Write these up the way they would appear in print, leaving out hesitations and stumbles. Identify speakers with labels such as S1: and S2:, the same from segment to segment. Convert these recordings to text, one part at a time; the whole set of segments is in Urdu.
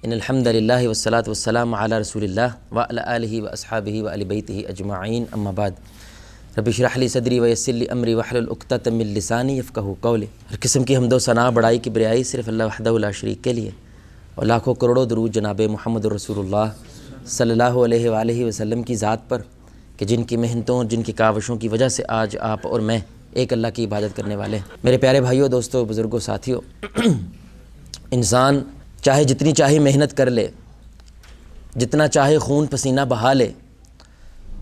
S1: ان الحمد للہ والصلاۃ والسلام علی رسول اللہ وعلی آلہ واصحابہ وآل بیتہ اجمعین، اما بعد۔ رب اشرح لی صدری ویسر لی امری واحلل عقدۃ من لسانی یفقہوا قولی۔ ہر قسم کی حمد و ثنا، بڑائی کی بریائی صرف اللہ وحدہ لا شریک کے لیے، اور لاکھوں کروڑوں درود جناب محمد رسول اللہ صلی اللہ علیہ وآلہ وسلم کی ذات پر، کہ جن کی محنتوں، جن کی کاوشوں کی وجہ سے آج آپ اور میں ایک اللہ کی عبادت کرنے والے ہیں۔ میرے پیارے بھائیوں، دوستوں، بزرگوں، ساتھیوں، انسان چاہے جتنی چاہے محنت کر لے، جتنا چاہے خون پسینہ بہا لے،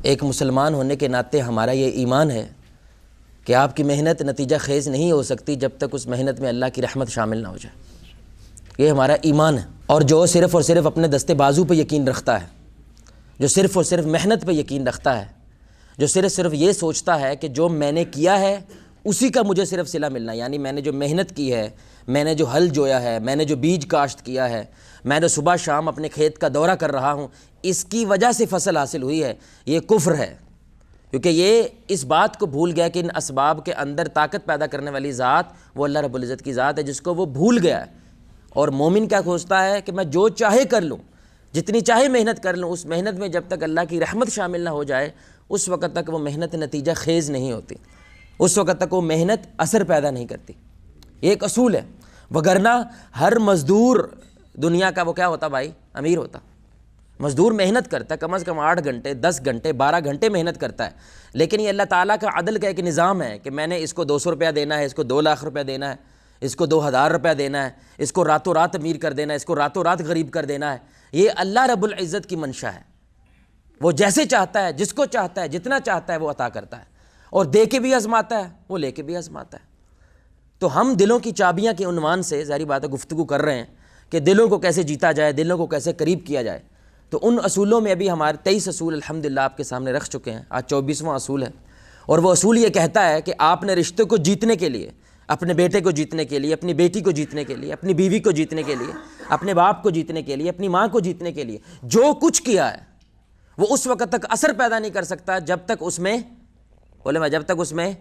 S1: ایک مسلمان ہونے کے ناطے ہمارا یہ ایمان ہے کہ آپ کی محنت نتیجہ خیز نہیں ہو سکتی جب تک اس محنت میں اللہ کی رحمت شامل نہ ہو جائے۔ یہ ہمارا ایمان ہے۔ اور جو صرف اور صرف اپنے دستے بازو پہ یقین رکھتا ہے، جو صرف اور صرف محنت پہ یقین رکھتا ہے، جو صرف یہ سوچتا ہے کہ جو میں نے کیا ہے اسی کا مجھے صرف صلہ ملنا، یعنی میں نے جو محنت کی ہے، میں نے جو ہل جویا ہے، میں نے جو بیج کاشت کیا ہے، میں نے صبح شام اپنے کھیت کا دورہ کر رہا ہوں، اس کی وجہ سے فصل حاصل ہوئی ہے، یہ کفر ہے۔ کیونکہ یہ اس بات کو بھول گیا کہ ان اسباب کے اندر طاقت پیدا کرنے والی ذات وہ اللہ رب العزت کی ذات ہے، جس کو وہ بھول گیا ہے۔ اور مومن کیا سوچتا ہے کہ میں جو چاہے کر لوں، جتنی چاہے محنت کر لوں، اس محنت میں جب تک اللہ کی رحمت شامل نہ ہو جائے اس وقت تک وہ محنت نتیجہ خیز نہیں ہوتی، اس وقت تک وہ محنت اثر پیدا نہیں کرتی۔ یہ ایک اصول ہے، وگرنہ ہر مزدور دنیا کا وہ کیا ہوتا بھائی؟ امیر ہوتا۔ مزدور محنت کرتا ہے، کم از کم 8 گھنٹے، 10 گھنٹے، 12 گھنٹے محنت کرتا ہے، لیکن یہ اللہ تعالیٰ کا عدل کا ایک نظام ہے کہ میں نے اس کو 200 روپیہ دینا ہے، اس کو 2 لاکھ روپیہ دینا ہے، اس کو 2000 روپیہ دینا ہے، اس کو راتوں رات امیر کر دینا ہے، اس کو راتوں رات غریب کر دینا ہے۔ یہ اللہ رب العزت کی منشا ہے۔ وہ جیسے چاہتا ہے، جس کو چاہتا ہے، جتنا چاہتا ہے وہ عطا کرتا ہے، اور دے کے بھی آزماتا ہے، وہ لے کے بھی آزماتا ہے۔ تو ہم دلوں کی چابیاں کے عنوان سے ظاہری بات ہے گفتگو کر رہے ہیں کہ دلوں کو کیسے جیتا جائے، دلوں کو کیسے قریب کیا جائے۔ تو ان اصولوں میں ابھی ہمارے 23 اصول الحمدللہ آپ کے سامنے رکھ چکے ہیں، آج 24واں اصول ہے، اور وہ اصول یہ کہتا ہے کہ آپ نے رشتے کو جیتنے کے لیے، اپنے بیٹے کو جیتنے کے لیے، اپنی بیٹی کو جیتنے کے لیے، اپنی بیوی کو جیتنے کے لیے، اپنے باپ کو جیتنے کے لیے، اپنی ماں کو جیتنے کے لیے جو کچھ کیا ہے وہ اس وقت تک اثر پیدا نہیں کر سکتا جب تک اس میں جب تک اس میں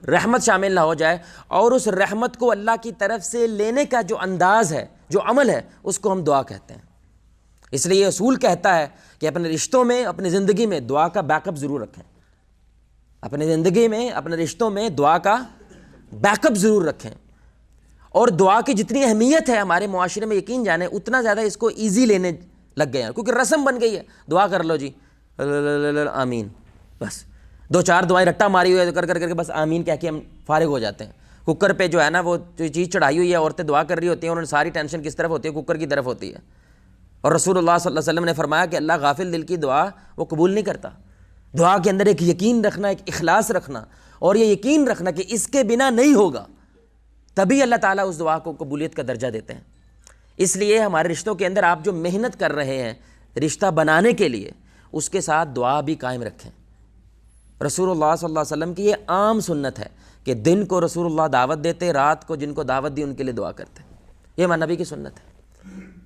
S1: رحمت شامل نہ ہو جائے، اور اس رحمت کو اللہ کی طرف سے لینے کا جو انداز ہے، جو عمل ہے، اس کو ہم دعا کہتے ہیں۔ اس لیے یہ اصول کہتا ہے کہ اپنے رشتوں میں، اپنی زندگی میں دعا کا بیک اپ ضرور رکھیں، اپنی زندگی میں، اپنے رشتوں میں دعا کا بیک اپ ضرور رکھیں۔ اور دعا کی جتنی اہمیت ہے ہمارے معاشرے میں، یقین جانیں اتنا زیادہ اس کو ایزی لینے لگ گئے ہیں، کیونکہ رسم بن گئی ہے، دعا کر لو جی آمین، بس 2-4 دعائیں رٹا ماری ہوئی ہے کر کر کے بس آمین کہہ کے ہم فارغ ہو جاتے ہیں۔ کوکر پہ جو ہے نا وہ جو چیز چڑھائی ہوئی ہے، عورتیں دعا کر رہی ہوتی ہیں، انہوں نے ساری ٹینشن کس طرف ہوتی ہے؟ کوکر کی طرف ہوتی ہے۔ اور رسول اللہ صلی اللہ علیہ وسلم نے فرمایا کہ اللہ غافل دل کی دعا وہ قبول نہیں کرتا۔ دعا کے اندر ایک یقین رکھنا، ایک اخلاص رکھنا، اور یہ یقین رکھنا کہ اس کے بنا نہیں ہوگا، تبھی اللہ تعالیٰ اس دعا کو قبولیت کا درجہ دیتے ہیں۔ اس لیے ہمارے رشتوں کے اندر آپ جو محنت کر رہے ہیں رشتہ بنانے کے لیے، اس کے ساتھ دعا بھی قائم رکھیں۔ رسول اللہ صلی اللہ علیہ وسلم کی یہ عام سنت ہے کہ دن کو رسول اللہ دعوت دیتے، رات کو جن کو دعوت دی ان کے لیے دعا کرتے۔ یہ ہمارے نبی کی سنت ہے۔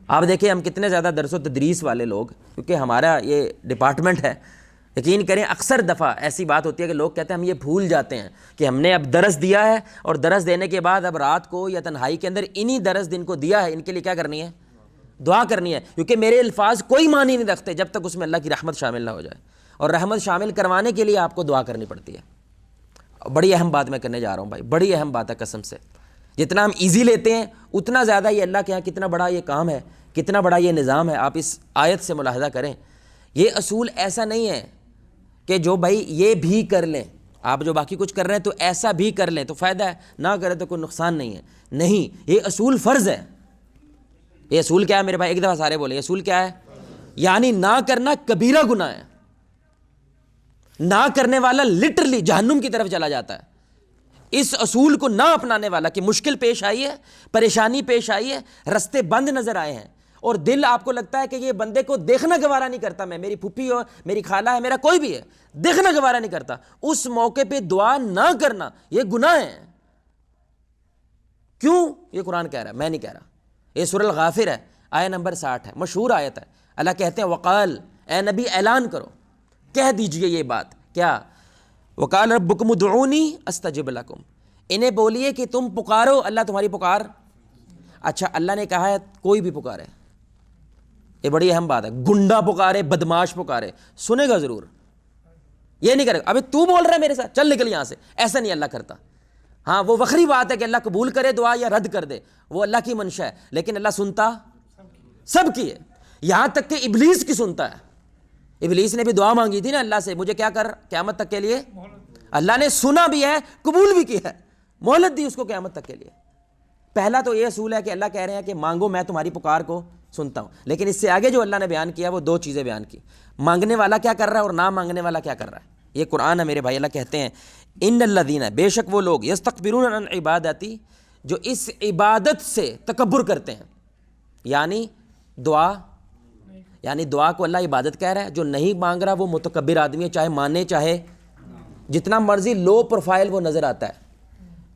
S1: آپ دیکھیں ہم کتنے زیادہ درس و تدریس والے لوگ، کیونکہ ہمارا یہ ڈپارٹمنٹ ہے، یقین کریں اکثر دفعہ ایسی بات ہوتی ہے کہ لوگ کہتے ہیں ہم یہ بھول جاتے ہیں کہ ہم نے اب درس دیا ہے، اور درس دینے کے بعد اب رات کو یا تنہائی کے اندر انہی درس دن کو دیا ہے، ان کے لیے کیا کرنی ہے؟ دعا کرنی ہے، کیونکہ میرے الفاظ کوئی معنی نہیں رکھتے جب تک اس میں اللہ کی رحمت شامل نہ ہو جائے، اور رحمت شامل کروانے کے لیے آپ کو دعا کرنی پڑتی ہے۔ بڑی اہم بات میں کرنے جا رہا ہوں بھائی، بڑی اہم بات ہے قسم سے۔ جتنا ہم ایزی لیتے ہیں اتنا زیادہ یہ اللہ کے ہاں کتنا بڑا یہ کام ہے، کتنا بڑا یہ نظام ہے۔ آپ اس آیت سے ملاحظہ کریں، یہ اصول ایسا نہیں ہے کہ جو بھائی یہ بھی کر لیں، آپ جو باقی کچھ کر رہے ہیں تو ایسا بھی کر لیں تو فائدہ ہے، نہ کریں تو کوئی نقصان نہیں ہے۔ نہیں، یہ اصول فرض ہے۔ یہ اصول کیا ہے میرے بھائی؟ ایک دفعہ سارے بولیں، یہ اصول کیا ہے؟ یعنی نہ کرنا کبیرہ گناہ ہے، نہ کرنے والا لٹرلی جہنم کی طرف چلا جاتا ہے۔ اس اصول کو نہ اپنانے والا کہ مشکل پیش آئی ہے، پریشانی پیش آئی ہے، رستے بند نظر آئے ہیں، اور دل آپ کو لگتا ہے کہ یہ بندے کو دیکھنا گوارا نہیں کرتا، میں میری پھپھی ہو، میری خالہ ہے، میرا کوئی بھی ہے، دیکھنا گوارا نہیں کرتا، اس موقع پہ دعا نہ کرنا یہ گناہ ہے۔ کیوں؟ یہ قرآن کہہ رہا ہے، میں نہیں کہہ رہا۔ یہ سورہ الغافر ہے، آیت نمبر 60 ہے، مشہور آیت ہے۔ اللہ کہتے ہیں وقال، اے نبی اعلان کرو، کہہ دیجئے یہ بات، کیا؟ وقال ربکم ادعونی استجب لکم، انہیں بولیے کہ تم پکارو، اللہ تمہاری پکار۔ اچھا، اللہ نے کہا ہے کوئی بھی پکارے، یہ بڑی اہم بات ہے. گنڈا پکارے, بدماش پکارے, سنے گا ضرور, یہ نہیں کرے گا ابھی تو بول رہا ہے میرے ساتھ, چل نکل یہاں سے. ایسا نہیں اللہ کرتا. ہاں وہ وکری بات ہے کہ اللہ قبول کرے دعا یا رد کر دے, وہ اللہ کی منشا ہے, لیکن اللہ سنتا سب کی ہے, یہاں تک کہ ابلیس کی سنتا ہے. ابلیس نے بھی دعا مانگی تھی نا اللہ سے, مجھے کیا کر قیامت تک کے لیے. اللہ نے سنا بھی ہے, قبول بھی کیا ہے, مہلت دی اس کو قیامت تک کے لیے. پہلا تو یہ اصول ہے کہ اللہ کہہ رہے ہیں کہ مانگو میں تمہاری پکار کو سنتا ہوں, لیکن اس سے آگے جو اللہ نے بیان کیا وہ دو چیزیں بیان کی, مانگنے والا کیا کر رہا ہے اور نہ مانگنے والا کیا کر رہا ہے. یہ قرآن ہے میرے بھائی. اللہ کہتے ہیں ان الذین, بے شک وہ لوگ, یستکبرون عن عبادتی, جو اس عبادت سے تکبر کرتے ہیں. یعنی دعا کو اللہ عبادت کہہ رہا ہے, جو نہیں مانگ رہا وہ متکبر آدمی ہے, چاہے مانے چاہے جتنا مرضی لو پروفائل وہ نظر آتا ہے,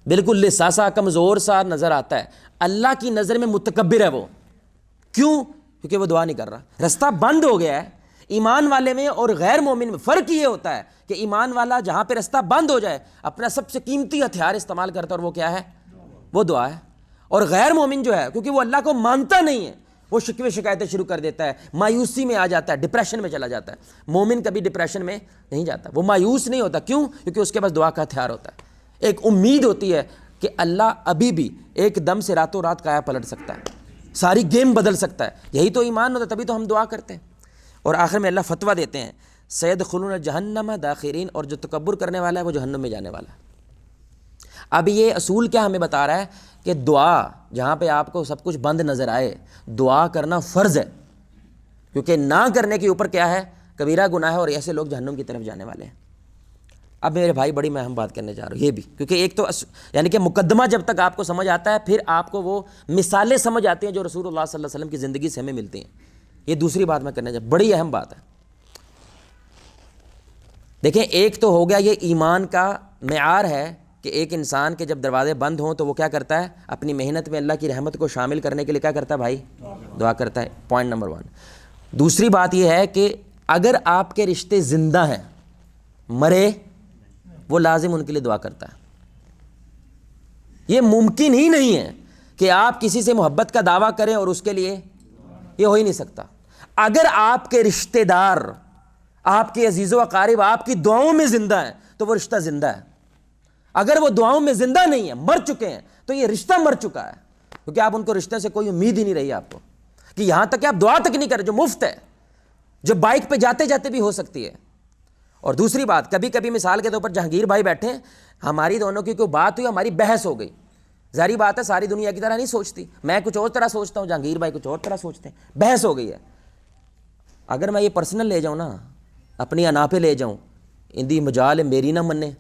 S1: بالکل لساسا کمزور سا نظر آتا ہے, اللہ کی نظر میں متکبر ہے وہ. کیوں؟ کیونکہ وہ دعا نہیں کر رہا. رستہ بند ہو گیا ہے. ایمان والے میں اور غیر مومن میں فرق یہ ہوتا ہے کہ ایمان والا جہاں پہ رستہ بند ہو جائے اپنا سب سے قیمتی ہتھیار استعمال کرتا ہے, اور وہ کیا ہے, وہ دعا ہے. اور غیر مومن جو ہے, کیونکہ وہ اللہ کو مانتا نہیں ہے, وہ شکوے شکایتیں شروع کر دیتا ہے, مایوسی میں آ جاتا ہے, ڈپریشن میں چلا جاتا ہے. مومن کبھی ڈپریشن میں نہیں جاتا, وہ مایوس نہیں ہوتا. کیوں؟ کیونکہ اس کے پاس دعا کا ہتھیار ہوتا ہے, ایک امید ہوتی ہے کہ اللہ ابھی بھی ایک دم سے راتوں رات کایا پلٹ سکتا ہے, ساری گیم بدل سکتا ہے. یہی تو ایمان ہوتا ہے, تبھی تو ہم دعا کرتے ہیں. اور آخر میں اللہ فتویٰ دیتے ہیں سیدخلون جہنم داخرین, اور جو تکبر کرنے والا ہے وہ جہنم میں جانے والا ہے. اب یہ اصول کیا ہمیں بتا رہا ہے کہ دعا جہاں پہ آپ کو سب کچھ بند نظر آئے, دعا کرنا فرض ہے, کیونکہ نہ کرنے کے اوپر کیا ہے, کبیرہ گناہ ہے, اور ایسے لوگ جہنم کی طرف جانے والے ہیں. اب میرے بھائی بڑی میں اہم بات کرنے جا رہا ہوں, یہ بھی کیونکہ ایک تو یعنی کہ مقدمہ جب تک آپ کو سمجھ آتا ہے پھر آپ کو وہ مثالیں سمجھ آتی ہیں جو رسول اللہ صلی اللہ علیہ وسلم کی زندگی سے ہمیں ملتی ہیں. یہ دوسری بات میں کرنے جا رہا ہوں, بڑی اہم بات ہے. دیکھیں ایک تو ہو گیا یہ ایمان کا معیار ہے کہ ایک انسان کے جب دروازے بند ہوں تو وہ کیا کرتا ہے, اپنی محنت میں اللہ کی رحمت کو شامل کرنے کے لیے کیا کرتا ہے بھائی, دعا کرتا ہے. Point number 1. دوسری بات یہ ہے کہ اگر آپ کے رشتے زندہ ہیں, مرے, وہ لازم ان کے لیے دعا کرتا ہے. یہ ممکن ہی نہیں ہے کہ آپ کسی سے محبت کا دعویٰ کریں اور اس کے لیے, یہ ہو ہی نہیں سکتا. اگر آپ کے رشتہ دار, آپ کے عزیز و اقارب آپ کی دعاؤں میں زندہ ہیں تو وہ رشتہ زندہ ہے. اگر وہ دعاؤں میں زندہ نہیں ہیں, مر چکے ہیں, تو یہ رشتہ مر چکا ہے, کیونکہ آپ ان کو رشتے سے کوئی امید ہی نہیں رہی آپ کو, کہ یہاں تک کہ آپ دعا تک نہیں کریں جو مفت ہے, جو بائک پہ جاتے جاتے بھی ہو سکتی ہے. اور دوسری بات, کبھی کبھی مثال کے طور پر جہانگیر بھائی بیٹھے ہیں, ہماری دونوں کی کوئی بات ہوئی, ہماری بحث ہو گئی. ظاہری بات ہے ساری دنیا کی طرح نہیں سوچتی, میں کچھ اور طرح سوچتا ہوں, جہانگیر بھائی کچھ اور طرح سوچتے ہیں, بحث ہو گئی ہے. اگر میں یہ پرسنل لے جاؤں نا, اپنی انا پہ لے جاؤں, اندی مجال میری نہ منے,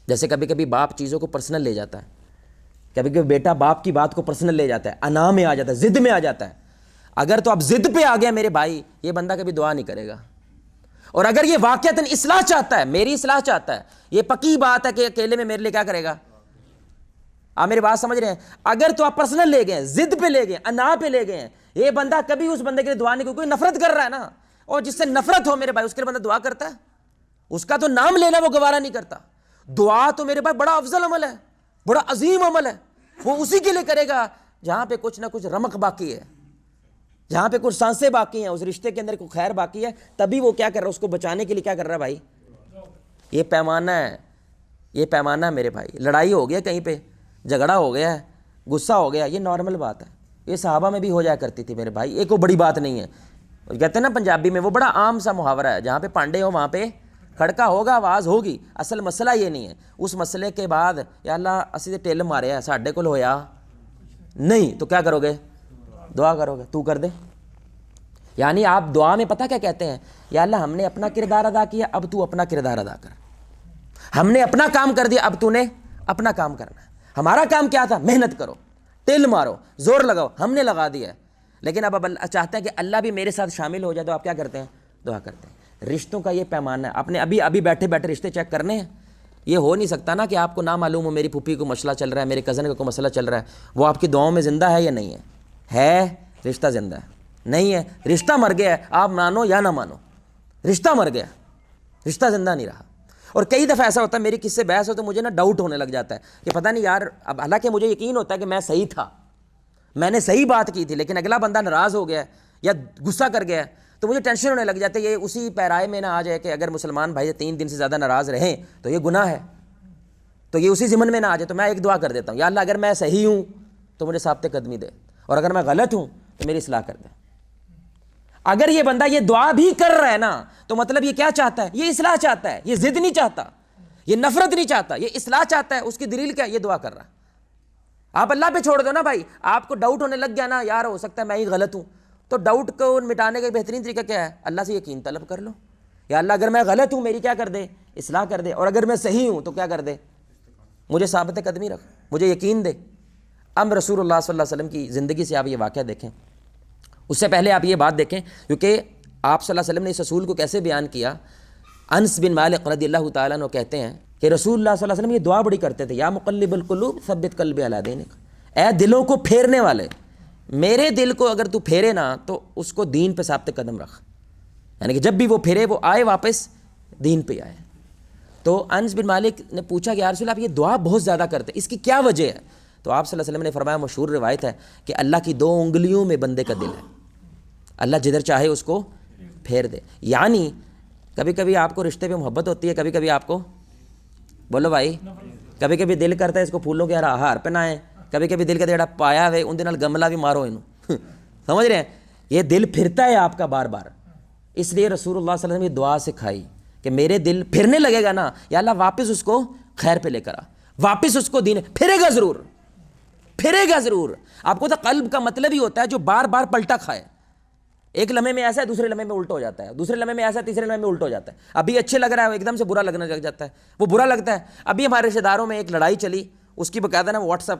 S1: جیسے کبھی کبھی باپ چیزوں کو پرسنل لے جاتا ہے, کبھی کبھی بیٹا باپ کی بات کو پرسنل لے جاتا ہے, انا میں آ جاتا ہے, ضد میں آ جاتا ہے. اگر تو اب ضد پہ آ گیا میرے بھائی, یہ بندہ کبھی دعا نہیں کرے گا. اور اگر یہ واقعتاً اصلاح چاہتا ہے, میری اصلاح چاہتا ہے, یہ پکی بات ہے کہ اکیلے میں میرے لیے کیا کرے گا. آپ میری بات سمجھ رہے ہیں؟ اگر تو آپ پرسنل لے گئے, ضد پہ لے گئے, انا پہ لے گئے, یہ بندہ کبھی اس بندے کے لیے دعا نہیں کرے. کوئی نفرت کر رہا ہے نا, اور جس سے نفرت ہو میرے بھائی اس کے لیے بندہ دعا کرتا ہے, اس کا تو نام لینا وہ گوارا نہیں کرتا. دعا تو میرے بھائی بڑا افضل عمل ہے, بڑا عظیم عمل ہے, وہ اسی کے لیے کرے گا جہاں پہ کچھ نہ کچھ رمق باقی ہے, جہاں پہ کچھ سانسیں باقی ہیں, اس رشتے کے اندر کوئی خیر باقی ہے, تبھی وہ کیا کر رہا ہے, اس کو بچانے کے لیے کیا کر رہا ہے بھائی. یہ پیمانہ ہے, یہ پیمانہ ہے میرے بھائی. لڑائی ہو گیا کہیں پہ, جھگڑا ہو گیا ہے, غصہ ہو گیا, یہ نارمل بات ہے, یہ صحابہ میں بھی ہو جایا کرتی تھی میرے بھائی, یہ کوئی بڑی بات نہیں ہے. کہتے ہیں نا پنجابی میں, وہ بڑا عام سا محاورہ ہے, جہاں پہ پانڈے ہو وہاں پہ کھڑکا ہوگا, آواز ہوگی. اصل مسئلہ یہ نہیں ہے. اس مسئلے کے بعد یا اللہ اسی سے ٹیل مارے ساڈے کول ہویا نہیں, تو کیا کرو گے, دعا کرو گے, تو کر دے. یعنی آپ دعا میں پتہ کیا کہتے ہیں, یا اللہ ہم نے اپنا کردار ادا کیا, اب تو اپنا کردار ادا کر. ہم نے اپنا کام کر دیا, اب تو نے اپنا کام کرنا ہے. ہمارا کام کیا تھا, محنت کرو, ٹیل مارو, زور لگاؤ, ہم نے لگا دیا ہے. لیکن اب اللہ چاہتے ہیں کہ اللہ بھی میرے ساتھ شامل ہو جائے, تو آپ کیا کرتے ہیں, دعا کرتے ہیں. رشتوں کا یہ پیمانہ ہے. آپ نے ابھی بیٹھے بیٹھے رشتے چیک کرنے ہیں. یہ ہو نہیں سکتا نا کہ آپ کو نہ معلوم ہو میری پھوپھی کو مسئلہ چل رہا ہے, میرے کزن کا کوئی مسئلہ چل رہا ہے, وہ آپ کی دعاؤں میں زندہ ہے یا نہیں ہے. ہے, رشتہ زندہ ہے. نہیں ہے, رشتہ مر گیا ہے, آپ مانو یا نہ مانو, رشتہ مر گیا, رشتہ زندہ نہیں رہا. اور کئی دفعہ ایسا ہوتا ہے, میری کس سے بحث ہو تو مجھے نا ڈاؤٹ ہونے لگ جاتا ہے کہ پتہ نہیں یار, اب حالانکہ مجھے یقین ہوتا ہے کہ میں صحیح تھا, میں نے صحیح بات کی تھی, لیکن اگلا بندہ ناراض ہو گیا ہے, یا غصہ کر گیا تو مجھے ٹینشن ہونے لگ جاتا ہے یہ اسی پیرائے میں نہ آ جائے کہ اگر مسلمان بھائی 3 دن سے زیادہ ناراض رہیں تو یہ گناہ ہے، تو یہ اسی ضمن میں نہ آ جائے. تو میں ایک دعا کر دیتا ہوں، یا اللہ اگر میں صحیح ہوں تو مجھے ثابت قدمی دے، اور اگر میں غلط ہوں تو میری اصلاح کر دے. اگر یہ بندہ یہ دعا بھی کر رہا ہے نا تو مطلب یہ کیا چاہتا ہے؟ یہ اصلاح چاہتا ہے، یہ ضد نہیں چاہتا، یہ نفرت نہیں چاہتا، یہ اصلاح چاہتا ہے. اس کی دلیل کیا؟ یہ دعا کر رہا ہے. آپ اللہ پہ چھوڑ دو نا بھائی. آپ کو ڈاؤٹ ہونے لگ گیا نا یار ہو سکتا ہے میں ہی غلط ہوں، تو ڈاؤٹ کو مٹانے کا بہترین طریقہ کیا ہے؟ اللہ سے یقین طلب کر لو. یا اللہ اگر میں غلط ہوں میری کیا کر دے؟ اصلاح کر دے، اور اگر میں صحیح ہوں تو کیا کر دے؟ مجھے ثابت قدمی رکھ، مجھے یقین دے. اب رسول اللہ صلی اللہ علیہ وسلم کی زندگی سے آپ یہ واقعہ دیکھیں. اس سے پہلے آپ یہ بات دیکھیں کیونکہ آپ صلی اللہ علیہ وسلم نے اس اصول کو کیسے بیان کیا. انس بن مالک رضی اللہ تعالیٰ عنہ کہتے ہیں کہ رسول اللہ صلی اللہ علیہ وسلم یہ دعا بڑی کرتے تھے، یا مقلب القلوب ثبت قلبی علی دینک، اے دلوں کو پھیرنے والے میرے دل کو اگر تو پھیرے نا تو اس کو دین پہ ثابت قدم رکھ. یعنی کہ جب بھی وہ پھرے وہ آئے واپس دین پہ آئے. تو انس بن مالک نے پوچھا کہ یا رسول اللہ آپ یہ دعا بہت زیادہ کرتے ہیں، اس کی کیا وجہ ہے؟ تو آپ صلی اللہ علیہ وسلم نے فرمایا، مشہور روایت ہے کہ اللہ کی 2 انگلیوں میں بندے کا دل ہے، اللہ جدھر چاہے اس کو پھیر دے. یعنی کبھی کبھی آپ کو رشتے پہ محبت ہوتی ہے، کبھی کبھی آپ کو بولو بھائی، کبھی کبھی دل کرتا ہے اس کو پھولوں کے ہار پہنائیں، کبھی کبھی دل کا جڑا پایا ہوئے ان دے نال گملا بھی مارو انہوں. سمجھ رہے ہیں؟ یہ دل پھرتا ہے آپ کا بار بار. اس لیے رسول اللہ صلی اللہ علیہ وسلم نے دعا سکھائی کہ میرے دل پھرنے لگے گا نا یا اللہ واپس اس کو خیر پہ لے کر آ، واپس اس کو دین پھرے گا ضرور، پھرے گا ضرور. آپ کو تو قلب کا مطلب ہی ہوتا ہے جو بار بار پلٹا کھائے. ایک لمحے میں ایسا ہے دوسرے لمحے میں الٹا ہو جاتا ہے، دوسرے لمحے میں ایسا ہے تیسرے لمحے میں الٹا ہو جاتا ہے. ابھی اچھے لگ رہا ہے ایک دم سے برا لگنے لگ جاتا ہے، وہ برا لگتا ہے. ابھی ہمارے رشتہ داروں میں ایک لڑائی چلی، اس کی باقاعدہ نا واٹس ایپ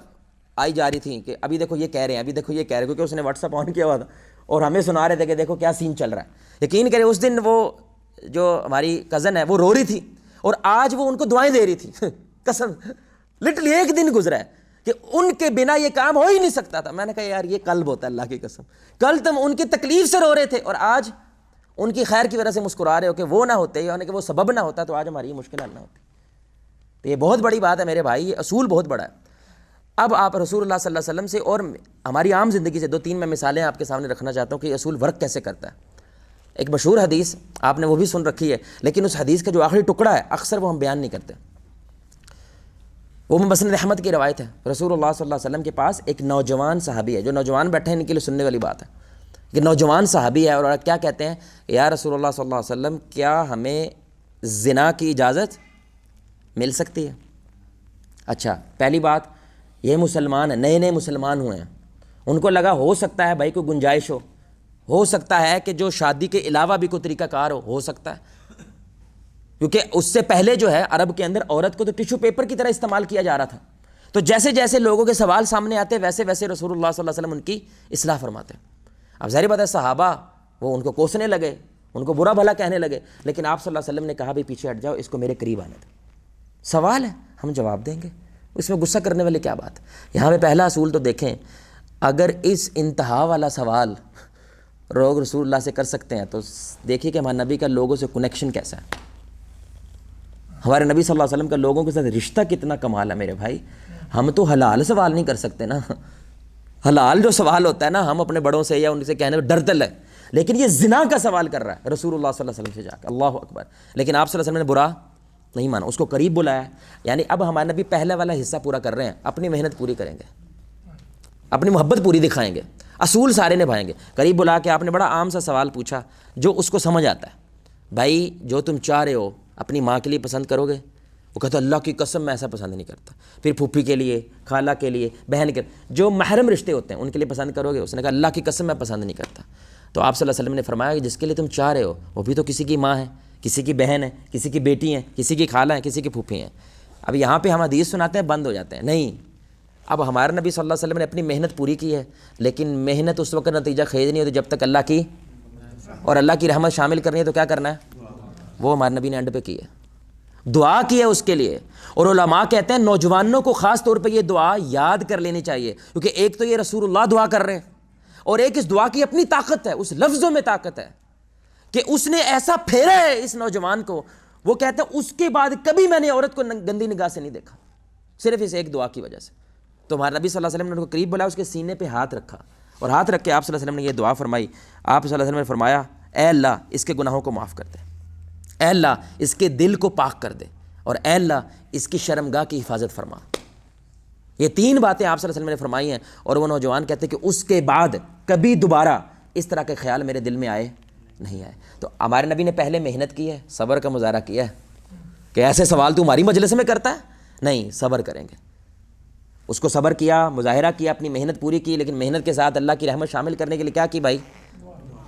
S1: آئی جا رہی تھی کہ ابھی دیکھو یہ کہہ رہے ہیں، ابھی دیکھو یہ کہہ رہے ہیں، کیونکہ اس نے واٹس ایپ آن کیا ہوا تھا اور ہمیں سنا رہے تھے کہ دیکھو کیا سین چل رہا ہے. یقین کریں اس دن وہ جو ہماری کزن ہے وہ رو رہی تھی اور آج وہ ان کو دعائیں دے رہی تھی. قسم لٹرلی ایک دن گزرا ہے کہ ان کے بنا یہ کام ہو ہی نہیں سکتا تھا. میں نے کہا یار یہ قلب ہوتا ہے، اللہ کی قسم. کل تم ان کی تکلیف سے رو رہے تھے اور آج ان کی خیر کی وجہ سے مسکرا رہے ہو کہ وہ نہ ہوتے یعنی کہ وہ سبب نہ ہوتا تو آج ہماری یہ مشکل حل نہ ہوتی. تو یہ بہت بڑی بات ہے میرے بھائی، یہ اصول بہت بڑا ہے. اب آپ رسول اللہ صلی اللہ علیہ وسلم سے اور ہماری عام زندگی سے 2-3 میں مثالیں آپ کے سامنے رکھنا چاہتا ہوں کہ یہ اصول ورک کیسے کرتا ہے. ایک مشہور حدیث آپ نے وہ بھی سن رکھی ہے، لیکن اس حدیث کا جو آخری ٹکڑا ہے اکثر وہ ہم بیان نہیں کرتے. وہ مسند احمد کی روایت ہے. رسول اللہ صلی اللہ علیہ وسلم کے پاس ایک نوجوان صحابی ہے، جو نوجوان بیٹھے ہیں ان کے لیے سننے والی بات ہے کہ نوجوان صحابی ہے اور کیا کہتے ہیں کہ یا رسول اللہ صلی اللہ علیہ وسلم کیا ہمیں زنا کی اجازت مل سکتی ہے؟ اچھا پہلی بات یہ مسلمان ہیں، نئے مسلمان ہوئے ہیں، ان کو لگا ہو سکتا ہے بھائی کوئی گنجائش ہو سکتا ہے کہ جو شادی کے علاوہ بھی کوئی طریقہ کار ہو سکتا ہے. کیونکہ اس سے پہلے جو ہے عرب کے اندر عورت کو تو ٹیشو پیپر کی طرح استعمال کیا جا رہا تھا. تو جیسے جیسے لوگوں کے سوال سامنے آتے ویسے ویسے رسول اللہ صلی اللہ علیہ وسلم ان کی اصلاح فرماتے. اب ظاہر بات ہے صحابہ وہ ان کو کوسنے لگے، ان کو برا بھلا کہنے لگے، لیکن آپ صلی اللہ علیہ وسلم نے کہا بھی پیچھے ہٹ جاؤ، اس کو میرے قریب آنے دو، سوال ہے ہم جواب دیں گے، اس میں غصہ کرنے والی کیا بات ہے. یہاں پہ پہلا اصول تو دیکھیں، اگر اس انتہا والا سوال لوگ رسول اللہ سے کر سکتے ہیں تو دیکھیے کہ ہمارے نبی کا لوگوں سے کنیکشن کیسا ہے. ہمارے نبی صلی اللہ علیہ وسلم کا لوگوں کے ساتھ رشتہ کتنا کمال ہے میرے بھائی. ہم تو حلال سوال نہیں کر سکتے نا، حلال جو سوال ہوتا ہے نا ہم اپنے بڑوں سے یا ان سے کہنے میں ڈرتے لے، لیکن یہ زنا کا سوال کر رہا ہے رسول اللہ صلی اللہ علیہ وسلم سے جا کے، اللہ اکبر. لیکن آپ صلی اللہ علیہ وسلم نے برا نہیں مانا، اس کو قریب بلایا. یعنی اب ہمارے نبی پہلا والا حصہ پورا کر رہے ہیں، اپنی محنت پوری کریں گے، اپنی محبت پوری دکھائیں گے، اصول سارے نبھائیں گے. قریب بلا کے آپ نے بڑا عام سا سوال پوچھا جو اس کو سمجھ آتا ہے. بھائی جو تم چاہ رہے ہو اپنی ماں کے لیے پسند کرو گے؟ وہ کہتا اللہ کی قسم میں ایسا پسند نہیں کرتا. پھر پھوپھی کے لیے، خالہ کے لیے، بہن کے جو محرم رشتے ہوتے ہیں ان کے لیے پسند کرو گے؟ اس نے کہا اللہ کی قسم میں پسند نہیں کرتا. تو آپ صلی اللہ علیہ وسلم نے فرمایا کہ جس کے لیے تم چاہ رہے ہو وہ بھی تو کسی کی ماں ہے، کسی کی بہن ہے، کسی کی بیٹی ہیں، کسی کی خالہ ہیں، کسی کی پھوپھی ہیں. اب یہاں پہ ہم حدیث سناتے ہیں بند ہو جاتے ہیں. نہیں، اب ہمارے نبی صلی اللہ علیہ وسلم نے اپنی محنت پوری کی ہے، لیکن محنت اس وقت نتیجہ خیز نہیں ہوتی جب تک اللہ کی اور اللہ کی رحمت شامل کرنی ہے. تو کیا کرنا ہے؟ وہ ہمارے نبی نے اینڈ پہ کی ہے، دعا کی ہے اس کے لیے. اور علماء کہتے ہیں نوجوانوں کو خاص طور پہ یہ دعا یاد کر لینی چاہیے، کیونکہ ایک تو یہ رسول اللہ دعا کر رہے ہیں اور ایک اس دعا کی اپنی طاقت ہے، اس لفظوں میں طاقت ہے کہ اس نے ایسا پھیرا ہے اس نوجوان کو. وہ کہتے ہیں اس کے بعد کبھی میں نے عورت کو گندی نگاہ سے نہیں دیکھا، صرف اس ایک دعا کی وجہ سے. تو ہمارے نبی صلی اللہ علیہ وسلم نے ان کو قریب بلایا، اس کے سینے پہ ہاتھ رکھا اور ہاتھ رکھ کے آپ صلی اللہ علیہ وسلم نے یہ دعا فرمائی. آپ صلی اللہ علیہ وسلم نے فرمایا اے اللہ اس کے گناہوں کو معاف کر دے, اے اللہ اس کے دل کو پاک کر دے, اور اے اللہ اس کی شرمگاہ کی حفاظت فرما. یہ 3 باتیں آپ صلی اللہ علیہ وسلم نے فرمائی ہیں. اور وہ نوجوان کہتے ہیں کہ اس کے بعد کبھی دوبارہ اس طرح کے خیال میرے دل میں آئے نہیں آئے. تو ہمارے نبی نے پہلے محنت کی ہے, صبر کا مظاہرہ کیا ہے کہ ایسے سوال تو ہماری مجلس میں کرتا ہے, نہیں صبر کریں گے. اس کو صبر کیا, مظاہرہ کیا, اپنی محنت پوری کی, لیکن محنت کے ساتھ اللہ کی رحمت شامل کرنے کے لیے کیا کی بھائی؟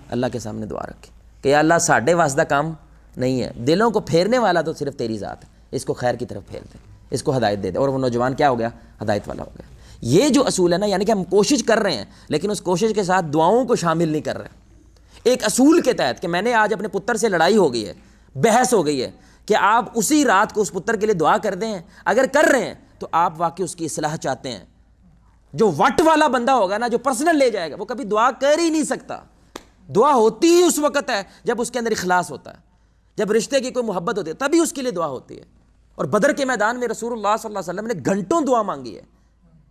S1: اللہ کے سامنے دعا رکھی کہ یا اللہ ساڈے واسطہ کام نہیں ہے, دلوں کو پھیرنے والا تو صرف تیری ذات ہے, اس کو خیر کی طرف پھیر دے, اس کو ہدایت دے دے. اور وہ نوجوان کیا ہو گیا؟ ہدایت والا ہو گیا. یہ جو اصول ہے نا, یعنی کہ ہم کوشش کر رہے ہیں لیکن اس کوشش کے ساتھ دعاؤں کو شامل نہیں کر رہے. ایک اصول کے تحت کہ میں نے آج اپنے پتر سے لڑائی ہو گئی ہے, بحث ہو گئی ہے, کہ آپ اسی رات کو اس پتر کے لیے دعا کر دیں. اگر کر رہے ہیں تو آپ واقعی اس کی اصلاح چاہتے ہیں. جو وٹ والا بندہ ہوگا نا, جو پرسنل لے جائے گا, وہ کبھی دعا کر ہی نہیں سکتا. دعا ہوتی ہی اس وقت ہے جب اس کے اندر اخلاص ہوتا ہے, جب رشتے کی کوئی محبت ہوتی ہے, تبھی اس کے لیے دعا ہوتی ہے. اور بدر کے میدان میں رسول اللہ صلی اللہ علیہ وسلم نے گھنٹوں دعا مانگی ہے,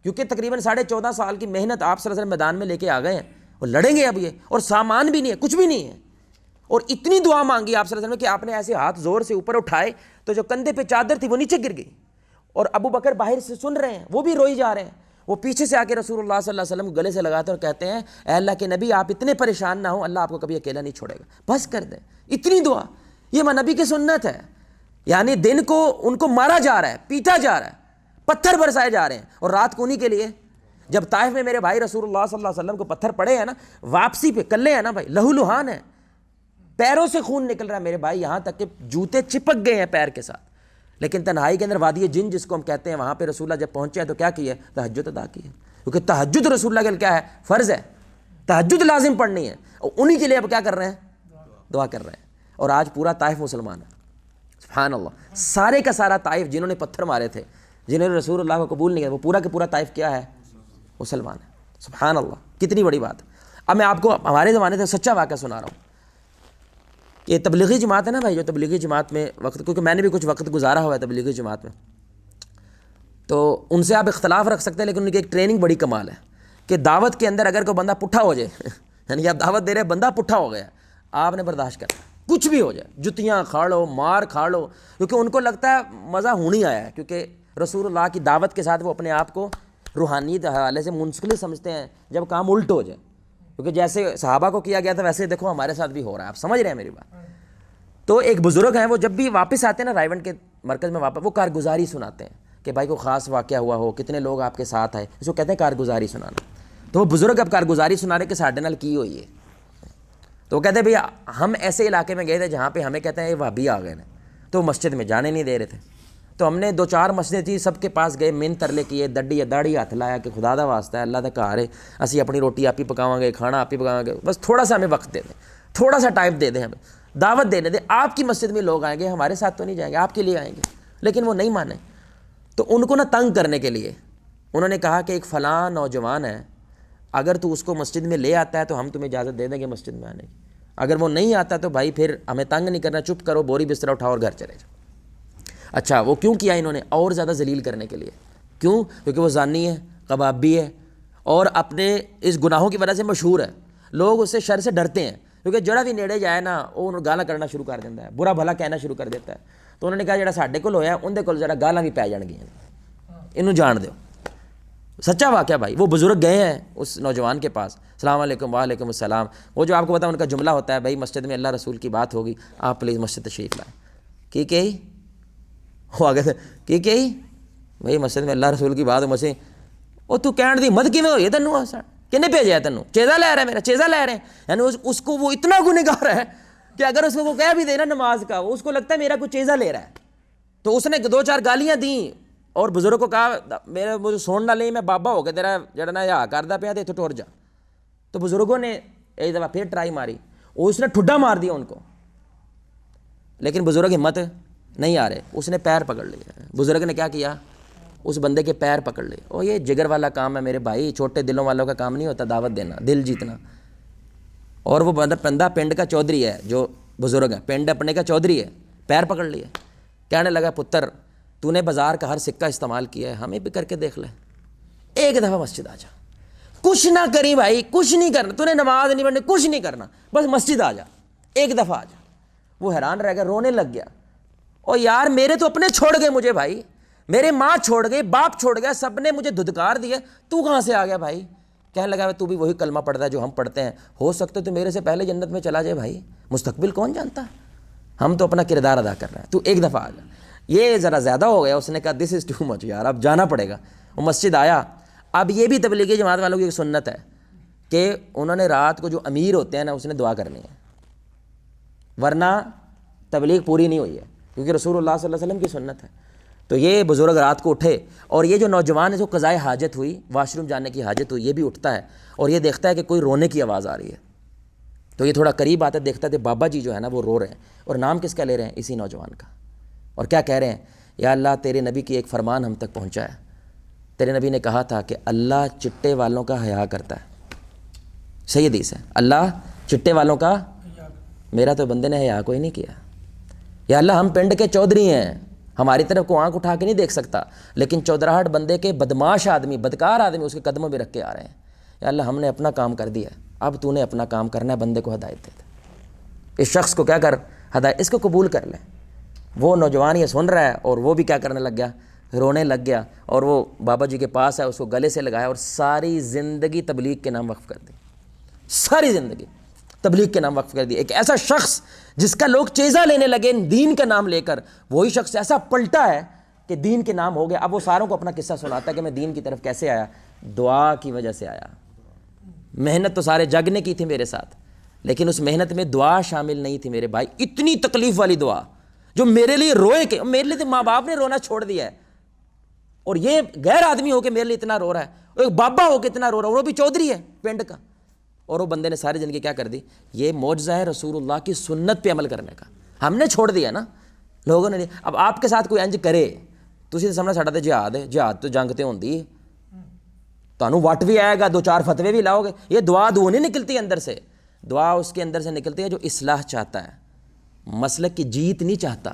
S1: کیونکہ تقریباً 14.5 سال کی محنت آپ صلی اللہ علیہ وسلم میدان میں لے کے آ گئے ہیں, اور لڑیں گے اب یہ, اور سامان بھی نہیں ہے, کچھ بھی نہیں ہے. اور اتنی دعا مانگی آپ صلی اللہ علیہ وسلم کہ آپ نے ایسے ہاتھ زور سے اوپر اٹھائے تو جو کندھے پہ چادر تھی وہ نیچے گر گئی. اور ابو بکر باہر سے سن رہے ہیں, وہ بھی روئی جا رہے ہیں. وہ پیچھے سے آ کے رسول اللہ صلی اللہ علیہ وسلم کو گلے سے لگاتے اور کہتے ہیں اے اللہ کے نبی آپ اتنے پریشان نہ ہوں, اللہ آپ کو کبھی اکیلا نہیں چھوڑے گا, بس کر دیں. اتنی دعا, یہ نبی کی سنت ہے. یعنی دن کو ان کو مارا جا رہا ہے, پیٹا جا رہا ہے, پتھر برسائے جا رہے ہیں, اور رات کو انہی کے لیے جب طائف میں میرے بھائی رسول اللہ صلی اللہ علیہ وسلم کو پتھر پڑے ہیں نا, واپسی پہ کلے ہیں نا بھائی, لہو لہان ہے, پیروں سے خون نکل رہا ہے میرے بھائی, یہاں تک کہ جوتے چپک گئے ہیں پیر کے ساتھ. لیکن تنہائی کے اندر وادی جن جس کو ہم کہتے ہیں, وہاں پہ رسول اللہ جب پہنچے ہیں تو کیا کیا ہے؟ تہجد ادا کی ہے. کیونکہ تہجد رسول اللہ کے لیے کیا ہے؟ فرض ہے, تہجد لازم پڑھنی ہے. اور انہی کے لیے اب کیا کر رہے ہیں؟ دعا کر رہے ہیں. اور آج پورا طائف مسلمان ہے, سبحان اللہ. سارے کا سارا طائف جنہوں نے پتھر مارے تھے, جنہوں نے رسول اللہ کو قبول نہیں کیا, وہ پورا کا پورا طائف کیا ہے؟ مسلمان ہے. سبحان اللہ, کتنی بڑی بات. اب میں آپ کو ہمارے زمانے سے سچا واقعہ سنا رہا ہوں. یہ تبلیغی جماعت ہے نا بھائی, جو تبلیغی جماعت میں وقت, کیونکہ میں نے بھی کچھ وقت گزارا ہوا ہے تبلیغی جماعت میں, تو ان سے آپ اختلاف رکھ سکتے ہیں, لیکن ان کی ایک ٹریننگ بڑی کمال ہے کہ دعوت کے اندر اگر کوئی بندہ پٹھا ہو جائے یعنی کہ آپ دعوت دے رہے ہیں, بندہ پٹھا ہو گیا, آپ نے برداشت کرنا, کچھ بھی ہو جائے, جتیاں کھاڑ لو, مار کھا لو, کیونکہ ان کو لگتا ہے مزہ ہونی آیا ہے, کیونکہ رسول اللہ کی دعوت کے ساتھ وہ اپنے آپ کو روحانیت حوالے سے منسلک سمجھتے ہیں جب کام الٹ ہو جائے. کیونکہ جیسے صحابہ کو کیا گیا تھا ویسے دیکھو ہمارے ساتھ بھی ہو رہا ہے, آپ سمجھ رہے ہیں میری بات. تو ایک بزرگ ہیں, وہ جب بھی واپس آتے ہیں نا رائیونڈ کے مرکز میں واپس, وہ کارگزاری سناتے ہیں کہ بھائی کو خاص واقعہ ہوا ہو, کتنے لوگ آپ کے ساتھ آئے, اس کو کہتے ہیں کارگزاری سنانا. تو وہ بزرگ اب کارگزاری سنا رہے کہ ساڈے نال کی ہوئی ہے. تو وہ کہتے ہیں بھئی ہم ایسے علاقے میں گئے تھے جہاں پہ ہمیں کہتے ہیں یہ وہابی آ گئے ہیں, تو مسجد میں جانے نہیں دے رہے تھے. تو ہم نے 2-4 مسجد تھی, سب کے پاس گئے, من ترلے کیے, داڑھی ہاتھ لایا کہ خدا دا واسطہ ہے, اللہ دا گھر ہے, اسی اپنی روٹی آپ ہی پکاواں گے, کھانا آپ ہی پکاواں گے, بس تھوڑا سا ہمیں وقت دے دیں, تھوڑا سا ٹائم دے دیں, ہمیں دعوت دینے دیں. آپ کی مسجد میں لوگ آئیں گے, ہمارے ساتھ تو نہیں جائیں گے, آپ کے لیے آئیں گے. لیکن وہ نہیں مانے. تو ان کو نا تنگ کرنے کے لیے انہوں نے کہا کہ ایک فلاں نوجوان ہے, اگر تو اس کو مسجد میں لے آتا ہے تو ہم تمہیں اجازت دے دیں گے مسجد میں آنے کی, اگر وہ نہیں آتا تو بھائی پھر ہمیں تنگ نہیں کرنا, چپ کرو, بوری بستر اٹھاؤ اور گھر چلے جاؤ. اچھا وہ کیوں کیا انہوں نے؟ اور زیادہ ذلیل کرنے کے لیے. کیوں؟ کیونکہ وہ زانی ہے, کبابی ہے, اور اپنے اس گناہوں کی وجہ سے مشہور ہے. لوگ اس سے شر سے ڈرتے ہیں, کیونکہ جڑا بھی نیڑے جائے نا وہ گالاں کرنا شروع کر دیتا ہے, برا بھلا کہنا شروع کر دیتا ہے. تو انہوں نے کہا جڑا ساڈے کول ہویا اندے کول ذرا گالاں بھی پی جان گیاں, انہوں جان دیو. سچا واقعہ بھائی. وہ بزرگ گئے ہیں اس نوجوان کے پاس, السلام علیکم. وعلیکم السلام. وہ جو آپ کو پتا ان کا جملہ ہوتا ہے بھائی مسجد میں اللہ رسول کی بات ہوگی, آپ پلیز مسجد تشریف لائیں. کی کہی وہ آگے سے کی بھائی مسجد میں اللہ رسول کی بات ہو, مسجد وہ تو کہن دی مد کیویں ہوئی ہے تینوں, کنے بھیجا ہے تینوں, چیزا لے رہا ہے میرا, چیزا لے رہے ہیں. یعنی اس کو وہ اتنا گنہگار ہے کہ اگر اس کو وہ کہہ بھی دے نا نماز کا, اس کو لگتا ہے میرا کوئی چیزا لے رہا ہے. تو اس نے 2-4 گالیاں دیں اور بزرگ کو کہا میرے مجھے سن نہ لیں, میں بابا ہو کے تیرا جڑا نا یا کردا پیا تے اتوں ٹر جا. تو بزرگوں نے ایک دفعہ پھر ٹرائی ماری, اس نے ٹھڈا مار دیا ان کو, لیکن بزرگ ہمت نہیں آ رہے. اس نے پیر پکڑ لیا. بزرگ نے کیا کیا, اس بندے کے پیر پکڑ لیے. اور یہ جگر والا کام ہے میرے بھائی, چھوٹے دلوں والوں کا کام نہیں ہوتا دعوت دینا, دل جیتنا. اور وہ بندہ پنڈ کا چودھری ہے, جو بزرگ ہے پنڈ اپنے کا چودھری ہے, پیر پکڑ لیے. کہنے لگا پتر تو نے بازار کا ہر سکہ استعمال کیا ہے, ہمیں بھی کر کے دیکھ لے, ایک دفعہ مسجد آ جا. کچھ نہ کری بھائی، کچھ نہیں کرنا، تو نے نماز نہیں پڑھنی، کچھ نہیں کرنا، بس مسجد آ جا، ایک دفعہ آ جا۔ وہ حیران رہ گیا، رونے لگ گیا، اور یار میرے تو اپنے چھوڑ گئے مجھے بھائی، میرے ماں چھوڑ گئی، باپ چھوڑ گیا، سب نے مجھے دھدکار دیا، تو کہاں سے آ گیا بھائی؟ کہنے لگا تو بھی وہی کلمہ پڑھتا ہے جو ہم پڑھتے ہیں، ہو سکتا تو میرے سے پہلے جنت میں چلا جائے بھائی، مستقبل کون جانتا، ہم تو اپنا کردار ادا کر رہے ہیں، تو ایک دفعہ آ جا۔ یہ ذرا زیادہ ہو گیا، اس نے کہا دس از ٹو مچ یار، اب جانا پڑے گا۔ وہ مسجد آیا۔ اب یہ بھی تبلیغی جماعت والوں کی ایک سنت ہے کہ انہوں نے رات کو جو امیر ہوتے ہیں نا اس نے دعا کرنی ہے، ورنہ تبلیغ پوری نہیں ہوئی ہے، کیونکہ رسول اللہ صلی اللہ علیہ وسلم کی سنت ہے۔ تو یہ بزرگ رات کو اٹھے، اور یہ جو نوجوان ہے جو قضائے حاجت ہوئی، واش روم جانے کی حاجت ہوئی، یہ بھی اٹھتا ہے اور یہ دیکھتا ہے کہ کوئی رونے کی آواز آ رہی ہے، تو یہ تھوڑا قریب آتا ہے، دیکھتا ہے کہ بابا جی جو ہے نا وہ رو رہے ہیں، اور نام کس کا لے رہے ہیں؟ اسی نوجوان کا، اور کیا کہہ رہے ہیں؟ یا اللہ تیرے نبی کی ایک فرمان ہم تک پہنچا ہے، تیرے نبی نے کہا تھا کہ اللہ چٹے والوں کا حیا کرتا ہے، صحیح حدیث ہے، اللہ چٹے والوں کا، میرا تو بندے نے حیا کوئی نہیں کیا، یا اللہ ہم پنڈ کے چودھری ہیں، ہماری طرف کو آنکھ اٹھا کے نہیں دیکھ سکتا، لیکن چودراہٹ بندے کے بدماش آدمی، بدکار آدمی اس کے قدموں میں رکھ کے آ رہے ہیں، یا اللہ ہم نے اپنا کام کر دیا، اب تو نے اپنا کام کرنا ہے، بندے کو ہدایت دے دے، اس شخص کو کیا کر ہدایت، اس کو قبول کر لیں۔ وہ نوجوان یہ سن رہا ہے اور وہ بھی کیا کرنے لگ گیا، رونے لگ گیا، اور وہ بابا جی کے پاس ہے، اس کو گلے سے لگایا اور ساری زندگی تبلیغ کے نام وقف کر دی، ساری زندگی تبلیغ کے نام وقف کر دی۔ ایک ایسا شخص جس کا لوگ چیزہ لینے لگے دین کا نام لے کر، وہی شخص ایسا پلٹا ہے کہ دین کے نام ہو گیا۔ اب وہ ساروں کو اپنا قصہ سناتا ہے کہ میں دین کی طرف کیسے آیا، دعا کی وجہ سے آیا، محنت تو سارے جگ نے کی تھی میرے ساتھ، لیکن اس محنت میں دعا شامل نہیں تھی میرے بھائی، اتنی تکلیف والی دعا جو میرے لیے روئے کہ میرے لیے تو ماں باپ نے رونا چھوڑ دیا ہے، اور یہ غیر آدمی ہو کے میرے لیے اتنا رو رہا ہے، ایک بابا ہو کے اتنا رو رہا ہے، وہ بھی چودھری ہے پنڈ کا، اور وہ بندے نے ساری زندگی کیا کر دی۔ یہ معجزہ ہے رسول اللہ کی سنت پہ عمل کرنے کا، ہم نے چھوڑ دیا نا، لوگوں نے نہیں۔ اب آپ کے ساتھ کوئی انج کرے تسی تو سمجھنا ساڈا تے جہاد ہے، جہاد تو جنگ تے ہوندی ہے، تانوں وٹ بھی آئے گا، دو چار فتوے بھی لاؤ گے، یہ دعا دو نہیں نکلتی اندر سے، دعا اس کے اندر سے نکلتی ہے جو اصلاح چاہتا ہے، مسلک کی جیت نہیں چاہتا،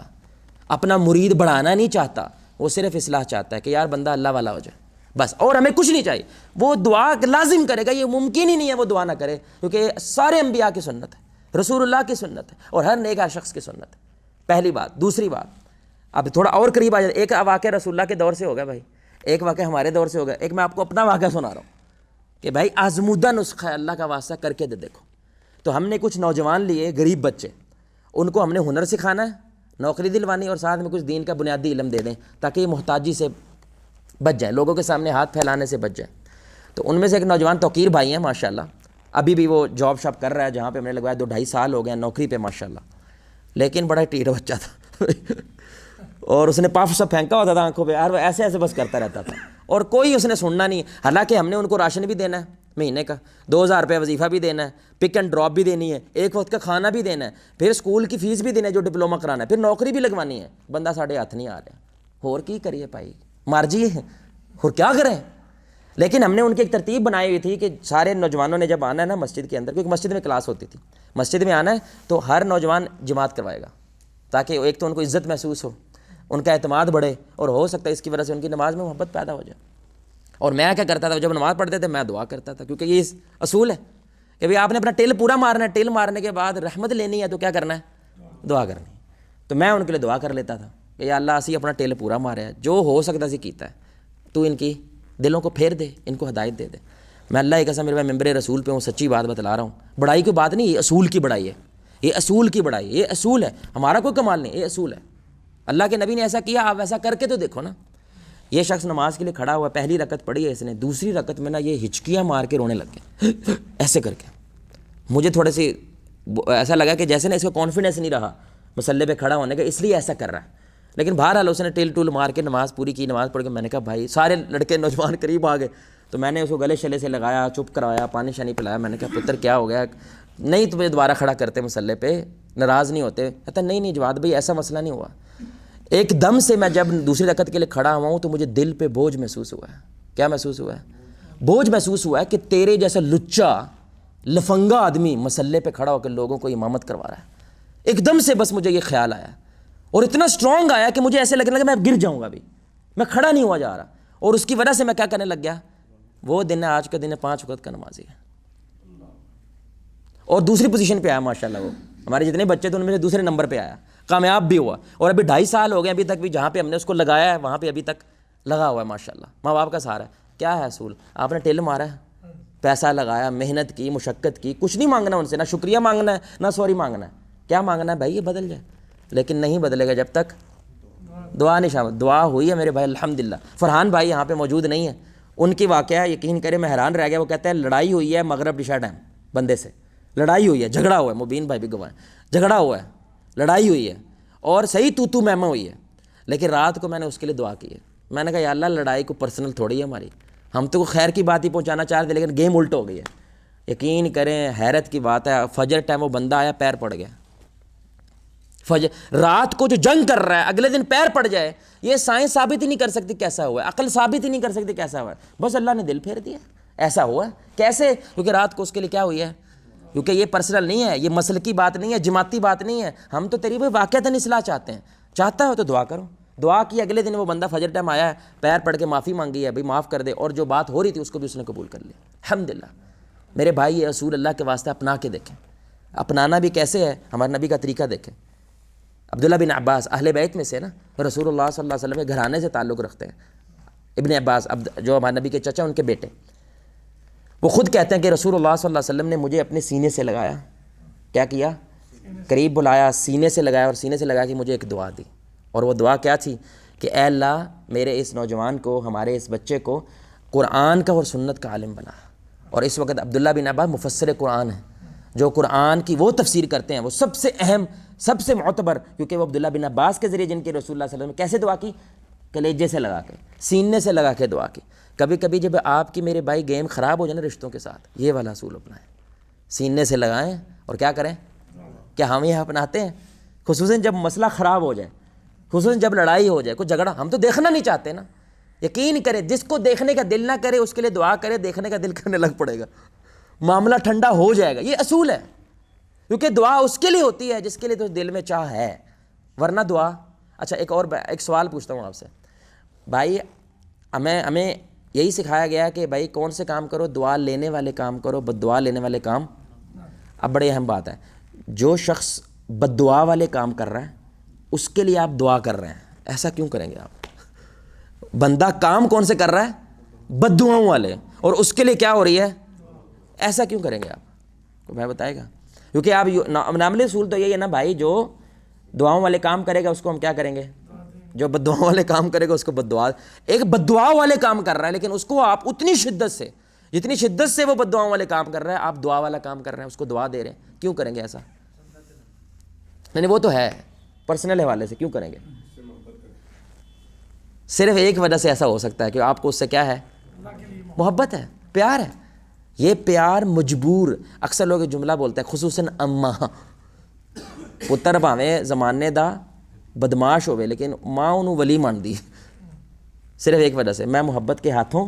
S1: اپنا مرید بڑھانا نہیں چاہتا، وہ صرف اصلاح چاہتا ہے کہ یار بندہ اللہ والا ہو جائے بس، اور ہمیں کچھ نہیں چاہیے۔ وہ دعا لازم کرے گا، یہ ممکن ہی نہیں ہے وہ دعا نہ کرے، کیونکہ سارے انبیاء کی سنت ہے، رسول اللہ کی سنت ہے، اور ہر نیک شخص کی سنت ہے، پہلی بات۔ دوسری بات، اب تھوڑا اور قریب آ جائے، ایک واقعہ رسول اللہ کے دور سے ہوگا بھائی، ایک واقعہ ہمارے دور سے ہوگا، ایک میں آپ کو اپنا واقعہ سنا رہا ہوں کہ بھائی آزمودہ نسخہ ہے، اللہ کا واسطہ کر کے دے دیکھو۔ تو ہم نے کچھ نوجوان لیے، غریب بچے، ان کو ہم نے ہنر سکھانا ہے، نوکری دلوانی، اور ساتھ میں کچھ دین کا بنیادی علم دے دیں تاکہ یہ محتاجی سے بچ جائیں، لوگوں کے سامنے ہاتھ پھیلانے سے بچ جائیں۔ تو ان میں سے ایک نوجوان توقیر بھائی ہیں ماشاءاللہ، ابھی بھی وہ جاب شاپ کر رہا ہے، جہاں پہ ہم نے لگوایا 2-2.5 سال ہو گئے ہیں نوکری پہ ماشاءاللہ، لیکن بڑا ٹیڑھ بچہ تھا اور اس نے پف سب پھینکا ہوتا تھا آنکھوں پہ، اور وہ ایسے ایسے بس کرتا رہتا تھا، اور کوئی اس نے سننا نہیں۔ حالانکہ ہم نے ان کو راشن بھی دینا ہے مہینے کا، 2000 روپے وظیفہ بھی دینا ہے، پک اینڈ ڈراپ بھی دینی ہے، ایک وقت کا کھانا بھی دینا ہے، پھر اسکول کی فیس بھی دینا ہے جو ڈپلومہ کرانا ہے، پھر نوکری بھی لگوانی ہے، بندہ ساڑھے ہاتھ نہیں آ رہا، اور کی کریے بھائی، مار جیے اور کیا کریں۔ لیکن ہم نے ان کی ایک ترتیب بنائی ہوئی تھی کہ سارے نوجوانوں نے جب آنا ہے نا مسجد کے اندر، کیونکہ مسجد میں کلاس ہوتی تھی، مسجد میں آنا ہے تو ہر نوجوان جماعت کروائے گا، تاکہ ایک تو ان کو عزت محسوس ہو، ان کا اعتماد بڑھے، اور ہو سکتا ہے اس کی وجہ سے ان کی نماز میں محبت پیدا ہو جائے۔ اور میں کیا کرتا تھا، جب نماز پڑھتے تھے میں دعا کرتا تھا، کیونکہ یہ اصول ہے کہ بھئی آپ نے اپنا ٹل پورا مارنا ہے، ٹل مارنے کے بعد رحمت لینی ہے تو کیا کرنا ہے، دعا کرنی ہے۔ تو میں ان کے لیے دعا کر لیتا تھا کہ یا اللہ اسی اپنا ٹل پورا ماریا ہے، جو ہو سکتا سی کیتا ہے، تو ان کی دلوں کو پھیر دے، ان کو ہدایت دے دے۔ میں اللہ کی قسم میرے ممبر رسول پہ ہوں، سچی بات بتلا رہا ہوں، بڑائی کی بات نہیں، یہ اصول کی بڑائی ہے، یہ اصول کی بڑائی، یہ اصول ہے، ہمارا کوئی کمال نہیں، یہ اصول ہے، اللہ کے نبی نے ایسا کیا، آپ ایسا کر کے تو دیکھو نا۔ یہ شخص نماز کے لیے کھڑا ہوا، پہلی رکعت پڑھی ہے اس نے، دوسری رکعت میں نا یہ ہچکیاں مار کے رونے لگ گیا ایسے کر کے، مجھے تھوڑے سی ایسا لگا کہ جیسے نا اس کو کانفیڈنس نہیں رہا مصلی پہ کھڑا ہونے کا، اس لیے ایسا کر رہا ہے، لیکن بہرحال اس نے ٹل ٹول مار کے نماز پوری کی، نماز پڑھ کے میں نے کہا بھائی، سارے لڑکے نوجوان قریب آ گئے، تو میں نے اس کو گلے شلے سے لگایا، چپ کروایا، پانی شانی پلایا، میں نے کہا پتر کیا ہو گیا، نہیں تمہیں دوبارہ کھڑا کرتے مصلی پہ، ناراض نہیں ہوتے؟ کہتا نہیں جواد بھائی ایسا مسئلہ نہیں ہوا، ایک دم سے میں جب دوسری رکعت کے لیے کھڑا ہوا ہوں تو مجھے دل پہ بوجھ محسوس ہوا ہے۔ کیا محسوس ہوا ہے؟ بوجھ محسوس ہوا ہے کہ تیرے جیسا لچا لفنگا آدمی مصلی پہ کھڑا ہو کے لوگوں کو امامت کروا رہا ہے، ایک دم سے بس مجھے یہ خیال آیا، اور اتنا اسٹرانگ آیا کہ مجھے ایسے لگنے لگا میں گر جاؤں گا، ابھی میں کھڑا نہیں ہوا جا رہا، اور اس کی وجہ سے میں کیا کرنے لگ گیا، وہ دن ہے آج کا دن ہے 5 وقت کا نمازی ہے، اور دوسری پوزیشن پہ آیا ماشاءاللہ. وہ ہمارے جتنے بچے تھے ان میں سے دوسرے نمبر پہ آیا، کامیاب بھی ہوا، اور ابھی 2.5 سال ہو گئے ابھی تک بھی جہاں پہ ہم نے اس کو لگایا ہے وہاں پہ ابھی تک لگا ہوا ہے ماشاءاللہ. ماں باپ کا سہارا ہے. کیا ہے اصول؟ آپ نے ٹیل مارا ہے، پیسہ لگایا، محنت کی، مشقت کی، کچھ نہیں مانگنا ان سے، نہ شکریہ مانگنا ہے نہ سوری مانگنا ہے. کیا مانگنا ہے بھائی؟ یہ بدل جائے، لیکن نہیں بدلے گا جب تک دعا نہیں شامل. دعا ہوئی ہے میرے بھائی الحمدللہ. فرحان بھائی یہاں پہ موجود نہیں ہے، ان کی واقعہ یقین کرے میں حیران رہ گیا. وہ کہتے ہیں لڑائی ہوئی ہے مغرب عشاء ٹائم، بندے سے لڑائی ہوئی ہے، جھگڑا ہوا ہے، مبین بھائی بھی گواہ ہیں، جھگڑا ہوا ہے، لڑائی ہوئی ہے اور صحیح تو میں ہوئی ہے، لیکن رات کو میں نے اس کے لیے دعا کی ہے. میں نے کہا یا اللہ لڑائی کو پرسنل تھوڑی ہے ہماری، ہم تو خیر کی بات ہی پہنچانا چاہ رہے تھے لیکن گیم الٹ ہو گئی ہے. یقین کریں حیرت کی بات ہے، فجر ٹائم وہ بندہ آیا پیر پڑ گیا. فجر رات کو جو جنگ کر رہا ہے اگلے دن پیر پڑ جائے، یہ سائنس ثابت ہی نہیں کر سکتی کیسا ہوا ہے، عقل ثابت ہی نہیں کر سکتی کیسا ہوا ہے، بس اللہ نے دل پھیر دیا ایسا ہوا ہے. کیسے؟ کیونکہ رات کو اس کے لیے کیا ہوئی ہے، کیونکہ یہ پرسنل نہیں ہے، یہ مسلکی بات نہیں ہے، جماعتی بات نہیں ہے. ہم تو تیری بھائی واقعتاً اصلاح چاہتے ہیں، چاہتا ہو تو دعا کرو. دعا کی، اگلے دن وہ بندہ فجر ٹائم آیا ہے، پیر پڑھ کے معافی مانگی ہے، بھائی معاف کر دے، اور جو بات ہو رہی تھی اس کو بھی اس نے قبول کر لیا الحمدللہ. میرے بھائی یہ رسول اللہ کے واسطے اپنا کے دیکھیں. اپنانا بھی کیسے ہے، ہمارے نبی کا طریقہ دیکھیں. عبداللہ بن عباس اہل بیت میں سے نا، رسول اللہ صلی اللہ علیہ وسلم کے گھرانے سے تعلق رکھتے ہیں. ابن عباس جو ہمارے نبی کے چچا ان کے بیٹے، وہ خود کہتے ہیں کہ رسول اللہ صلی اللہ علیہ وسلم نے مجھے اپنے سینے سے لگایا. کیا کیا؟ قریب بلایا، سینے سے لگایا، اور سینے سے لگا کے مجھے ایک دعا دی. اور وہ دعا کیا تھی کہ اے اللہ میرے اس نوجوان کو، ہمارے اس بچے کو قرآن کا اور سنت کا عالم بنا. اور اس وقت عبداللہ بن عباس مفسر قرآن ہیں، جو قرآن کی وہ تفسیر کرتے ہیں، وہ سب سے اہم، سب سے معتبر، کیونکہ وہ عبداللہ بن عباس کے ذریعے جن کے رسول اللہ صلی اللہ علیہ وسلم کیسے دعا کی؟ کلیجے سے لگا کے، سینے سے لگا کے دعا کی. کبھی کبھی جب آپ کی میرے بھائی گیم خراب ہو جائے نا رشتوں کے ساتھ، یہ والا اصول اپنائیں، سینے سے لگائیں اور کیا کریں. کیا ہم یہ اپناتے ہیں؟ خصوصاً جب مسئلہ خراب ہو جائے، خصوصاً جب لڑائی ہو جائے، کوئی جھگڑا، ہم تو دیکھنا نہیں چاہتے نا. یقین کرے جس کو دیکھنے کا دل نہ کرے اس کے لیے دعا کرے، دیکھنے کا دل کرنے لگ پڑے گا، معاملہ ٹھنڈا ہو جائے گا. یہ اصول ہے، کیونکہ دعا اس کے لیے ہوتی ہے جس کے لیے تو دل میں چاہ ہے، ورنہ دعا. اچھا ایک سوال پوچھتا ہوں آپ سے بھائی، ہمیں یہی سکھایا گیا کہ بھائی کون سے کام کرو، دعا لینے والے کام کرو، بد دعا لینے والے کام. اب بڑی اہم بات ہے، جو شخص بد دعا والے کام کر رہا ہے اس کے لیے آپ دعا کر رہے ہیں، ایسا کیوں کریں گے آپ؟ بندہ کام کون سے کر رہا ہے؟ بد دعاؤں والے، اور اس کے لیے کیا ہو رہی ہے؟ ایسا کیوں کریں گے آپ؟ کوئی بھائی بتائے گا؟ کیونکہ آپ نامل اصول تو یہی ہے نا بھائی، جو دعاؤں والے کام کرے گا اس کو ہم کیا کریں گے؟ جو بد دعاؤں والے کام کرے گا اس کو بد دعا. ایک بد دعا والے کام کر رہا ہے لیکن اس کو آپ اتنی شدت سے، جتنی شدت سے وہ بد دعاؤں والے کام کر رہا ہے، آپ دعا والا کام کر رہے ہیں، اس کو دعا دے رہے ہیں. کیوں کریں گے ایسا؟ نہیں وہ تو ہے پرسنل حوالے سے، کیوں کریں گے؟ صرف ایک وجہ سے ایسا ہو سکتا ہے کہ آپ کو اس سے کیا ہے؟ محبت ہے، پیار ہے. یہ پیار مجبور. اکثر لوگ جملہ بولتے ہیں خصوصاً اماں، پتر بھاویں زمانے دا بدماش ہوئے لیکن ماں انہوں ولی مان دی، صرف ایک وجہ سے، میں محبت کے ہاتھوں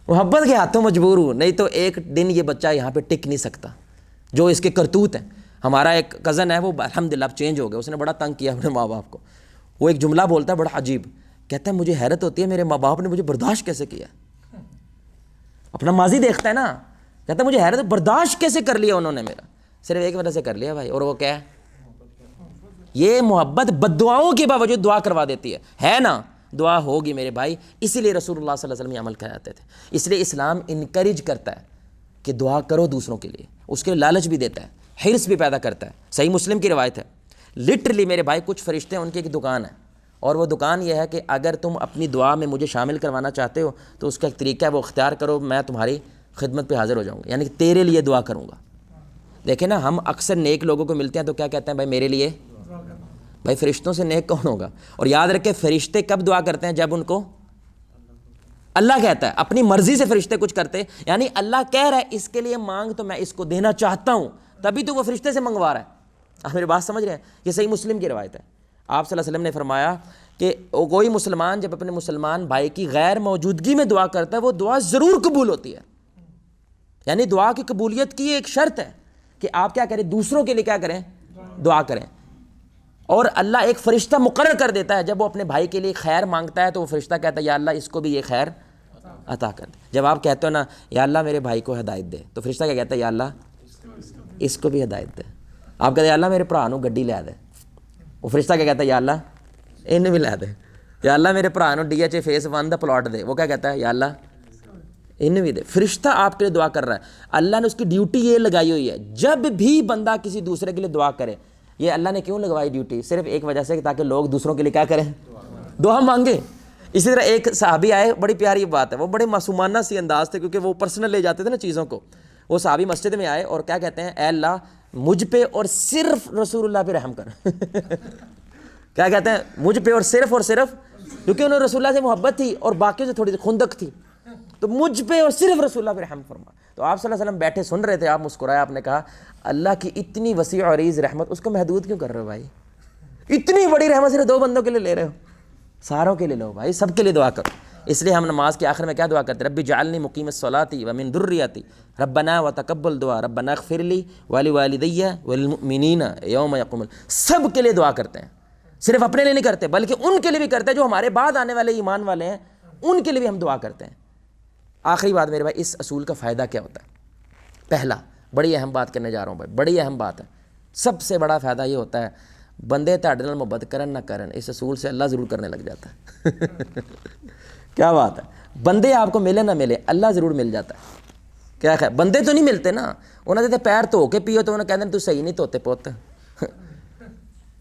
S1: محبت کے ہاتھوں مجبور ہوں، نہیں تو ایک دن یہ بچہ یہاں پہ ٹک نہیں سکتا. جو اس کے کرتوت ہیں، ہمارا ایک کزن ہے وہ الحمدللہ اب چینج ہو گیا، اس نے بڑا تنگ کیا اپنے ماں باپ کو. وہ ایک جملہ بولتا ہے بڑا عجیب، کہتا ہے مجھے حیرت ہوتی ہے میرے ماں باپ نے مجھے برداشت کیسے کیا. اپنا ماضی دیکھتا ہے نا، کہتا ہے مجھے حیرت برداشت کیسے کر لیا انہوں نے میرا. صرف ایک وجہ سے کر لیا بھائی، اور وہ کیا ہے؟ یہ محبت بد دعاؤں کے باوجود دعا کروا دیتی ہے نا. دعا ہوگی میرے بھائی، اسی لیے رسول اللہ صلی اللہ علیہ وسلم یہ عمل کراتے تھے. اس لیے اسلام انکریج کرتا ہے کہ دعا کرو دوسروں کے لیے، اس کے لیے لالچ بھی دیتا ہے، حرص بھی پیدا کرتا ہے. صحیح مسلم کی روایت ہے، لٹرلی میرے بھائی کچھ فرشتے ہیں ان کی ایک دکان ہے، اور وہ دکان یہ ہے کہ اگر تم اپنی دعا میں مجھے شامل کروانا چاہتے ہو تو اس کا ایک طریقہ ہے، وہ اختیار کرو، میں تمہاری خدمت پہ حاضر ہو جاؤں گا، یعنی کہ تیرے لیے دعا کروں گا. دیکھیں نا، ہم اکثر نیک لوگوں کو ملتے ہیں تو کیا کہتے ہیں؟ بھائی میرے لیے. بھائی فرشتوں سے نیک کون ہوگا؟ اور یاد رکھے فرشتے کب دعا کرتے ہیں؟ جب ان کو اللہ کہتا ہے. اپنی مرضی سے فرشتے کچھ کرتے، یعنی اللہ کہہ رہا ہے اس کے لیے مانگ تو میں اس کو دینا چاہتا ہوں، تبھی تو وہ فرشتے سے منگوا رہا ہے. آپ میری بات سمجھ رہے ہیں؟ یہ صحیح مسلم کی روایت ہے. آپ صلی اللہ علیہ وسلم نے فرمایا کہ کوئی مسلمان جب اپنے مسلمان بھائی کی غیر موجودگی میں دعا کرتا ہے وہ دعا ضرور قبول ہوتی ہے. یعنی دعا کی قبولیت کی ایک شرط ہے کہ آپ کیا کریں؟ دوسروں کے لیے کیا کریں؟ دعا کریں. اور اللہ ایک فرشتہ مقرر کر دیتا ہے، جب وہ اپنے بھائی کے لیے خیر مانگتا ہے تو وہ فرشتہ کہتا ہے یا اللہ اس کو بھی یہ خیر عطا کر دے. جب آپ کہتے ہو نا یا اللہ میرے بھائی کو ہدایت دے, تو فرشتہ کیا کہتا ہے؟ یا اللہ اس کو بھی ہدایت دے. آپ کہتے ہیں یا اللہ میرے بھرا نو گڈی لے دے, وہ فرشتہ کیا کہتا ہے؟ یا اللہ انہیں بھی لے دے. یا اللہ میرے بھرا نو DH فیس 1 دا پلاٹ دے, وہ کیا کہتا ہے؟ یا اللہ انہیں بھی دے. فرشتہ آپ کے لیے دعا کر رہا ہے. اللہ نے اس کی ڈیوٹی یہ لگائی ہوئی ہے, جب بھی بندہ کسی دوسرے کے لیے دعا کرے. یہ اللہ نے کیوں لگوائی ڈیوٹی؟ صرف ایک وجہ سے, تاکہ لوگ دوسروں کے لیے کیا کریں؟ دعا مانگیں. اسی طرح ایک صحابی آئے, بڑی پیاری بات ہے, وہ بڑے معصومانہ سی انداز تھے کیونکہ وہ پرسنل لے جاتے تھے نا چیزوں کو. وہ صحابی مسجد میں آئے اور کیا کہتے ہیں؟ اے اللہ مجھ پہ اور صرف رسول اللہ پہ رحم کر. کیا کہتے ہیں؟ مجھ پہ اور صرف کیونکہ انہیں رسول اللہ سے محبت تھی اور باقیوں سے تھوڑی سی خندق تھی, تو مجھ پہ اور صرف رسول اللہ پہ رحم فرما. تو آپ صلی اللہ علیہ وسلم بیٹھے سن رہے تھے, آپ مسکرائے, آپ نے کہا اللہ کی اتنی وسیع اور عریض رحمت, اس کو محدود کیوں کر رہے ہو بھائی؟ اتنی بڑی رحمت صرف 2 بندوں کے لیے لے رہے ہو, ساروں کے لیے لو بھائی, سب کے لیے دعا کرو. اس لیے ہم نماز کے آخر میں کیا دعا کرتے ہیں؟ رب جعلنی مقیم الصلاۃ ومن ذریتی ربنا وتقبل دعا ربنا اغفر لی ولوالدی وللمؤمنین یوم یقوم. سب کے لیے دعا کرتے ہیں, صرف اپنے لیے نہیں کرتے بلکہ ان کے لیے بھی کرتے ہیں جو ہمارے بعد آنے والے ایمان والے ہیں, ان کے لیے بھی ہم دعا کرتے ہیں. آخری بات میرے بھائی, اس اصول کا فائدہ کیا ہوتا ہے؟ پہلا, بڑی اہم بات کرنے جا رہا ہوں بھائی, بڑی اہم بات ہے. سب سے بڑا فائدہ یہ ہوتا ہے, بندے تہاڈے نال محبت کرن نہ کرن, اس اصول سے اللہ ضرور کرنے لگ جاتا ہے. کیا بات ہے, بندے آپ کو ملے نہ ملے, اللہ ضرور مل جاتا ہے. کیا خیر, بندے تو نہیں ملتے نا, انہوں نے پیر دھو کے پیو تو انہوں نے کہتے ہیں تو صحیح نہیں دھوتے پوت,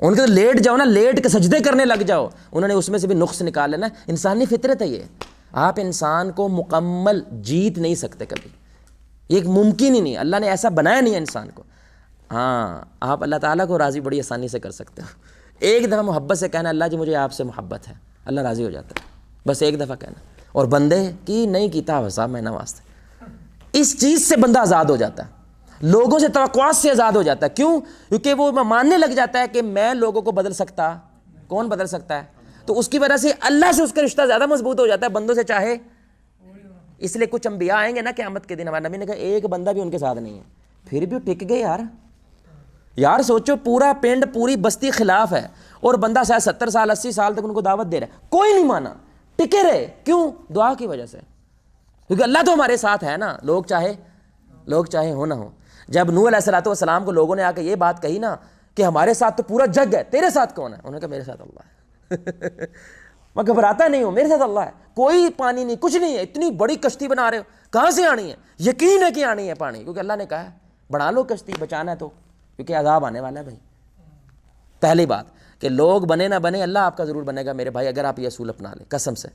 S1: ان کے تو لیٹ جاؤ نا, لیٹ کے سجدے کرنے لگ جاؤ, انہوں نے اس میں سے بھی نقص نکال لینا. انسانی فطرت ہے یہ, آپ انسان کو مکمل جیت نہیں سکتے کبھی, یہ ایک ممکن ہی نہیں, اللہ نے ایسا بنایا نہیں ہے انسان کو. ہاں, آپ اللہ تعالیٰ کو راضی بڑی آسانی سے کر سکتے ہو. ایک دفعہ محبت سے کہنا اللہ جی مجھے آپ سے محبت ہے, اللہ راضی ہو جاتا ہے, بس ایک دفعہ کہنا. اور بندے کی نہیں کیتا حساب میں نہ واسطے, اس چیز سے بندہ آزاد ہو جاتا ہے, لوگوں سے توقعات سے آزاد ہو جاتا ہے. کیوں؟ کیونکہ وہ ماننے لگ جاتا ہے کہ میں لوگوں کو بدل سکتا, کون بدل سکتا ہے؟ تو اس کی وجہ سے اللہ سے اس کا رشتہ زیادہ مضبوط ہو جاتا ہے بندوں سے چاہے. اس لیے کچھ انبیاء آئیں گے نا قیامت کے دن, ہمارے نبی نے کہا ایک بندہ بھی ان کے ساتھ نہیں ہے, پھر بھی ٹک گئے. یار سوچو, پورا پنڈ پوری بستی خلاف ہے اور بندہ شاید 70 سال 80 سال تک ان کو دعوت دے رہا ہے, کوئی نہیں مانا, ٹکے رہے. کیوں؟ دعا کی وجہ سے, کیونکہ اللہ تو ہمارے ساتھ ہے نا, لوگ چاہے ہو نہ ہو. جب نوح علیہ الصلوۃ والسلام کو لوگوں نے آ کے یہ بات کہی نا کہ ہمارے ساتھ تو پورا جگ ہے, تیرے ساتھ کون ہے؟ انہوں نے کہا میرے ساتھ اللہ ہے. میں گھبراتا نہیں ہوں, میرے ساتھ اللہ ہے, کوئی پانی نہیں, کچھ نہیں ہے, اتنی بڑی کشتی بنا رہے ہو, کہاں سے آنی ہے؟ یقین ہے کہ آنی ہے پانی, کیونکہ اللہ نے کہا ہے بنا لو کشتی, بچانا ہے تو, کیونکہ عذاب آنے والا ہے بھائی. پہلی بات کہ لوگ بنے نہ بنے, اللہ آپ کا ضرور بنے گا میرے بھائی, اگر آپ یہ اصول اپنا لیں قسم سے.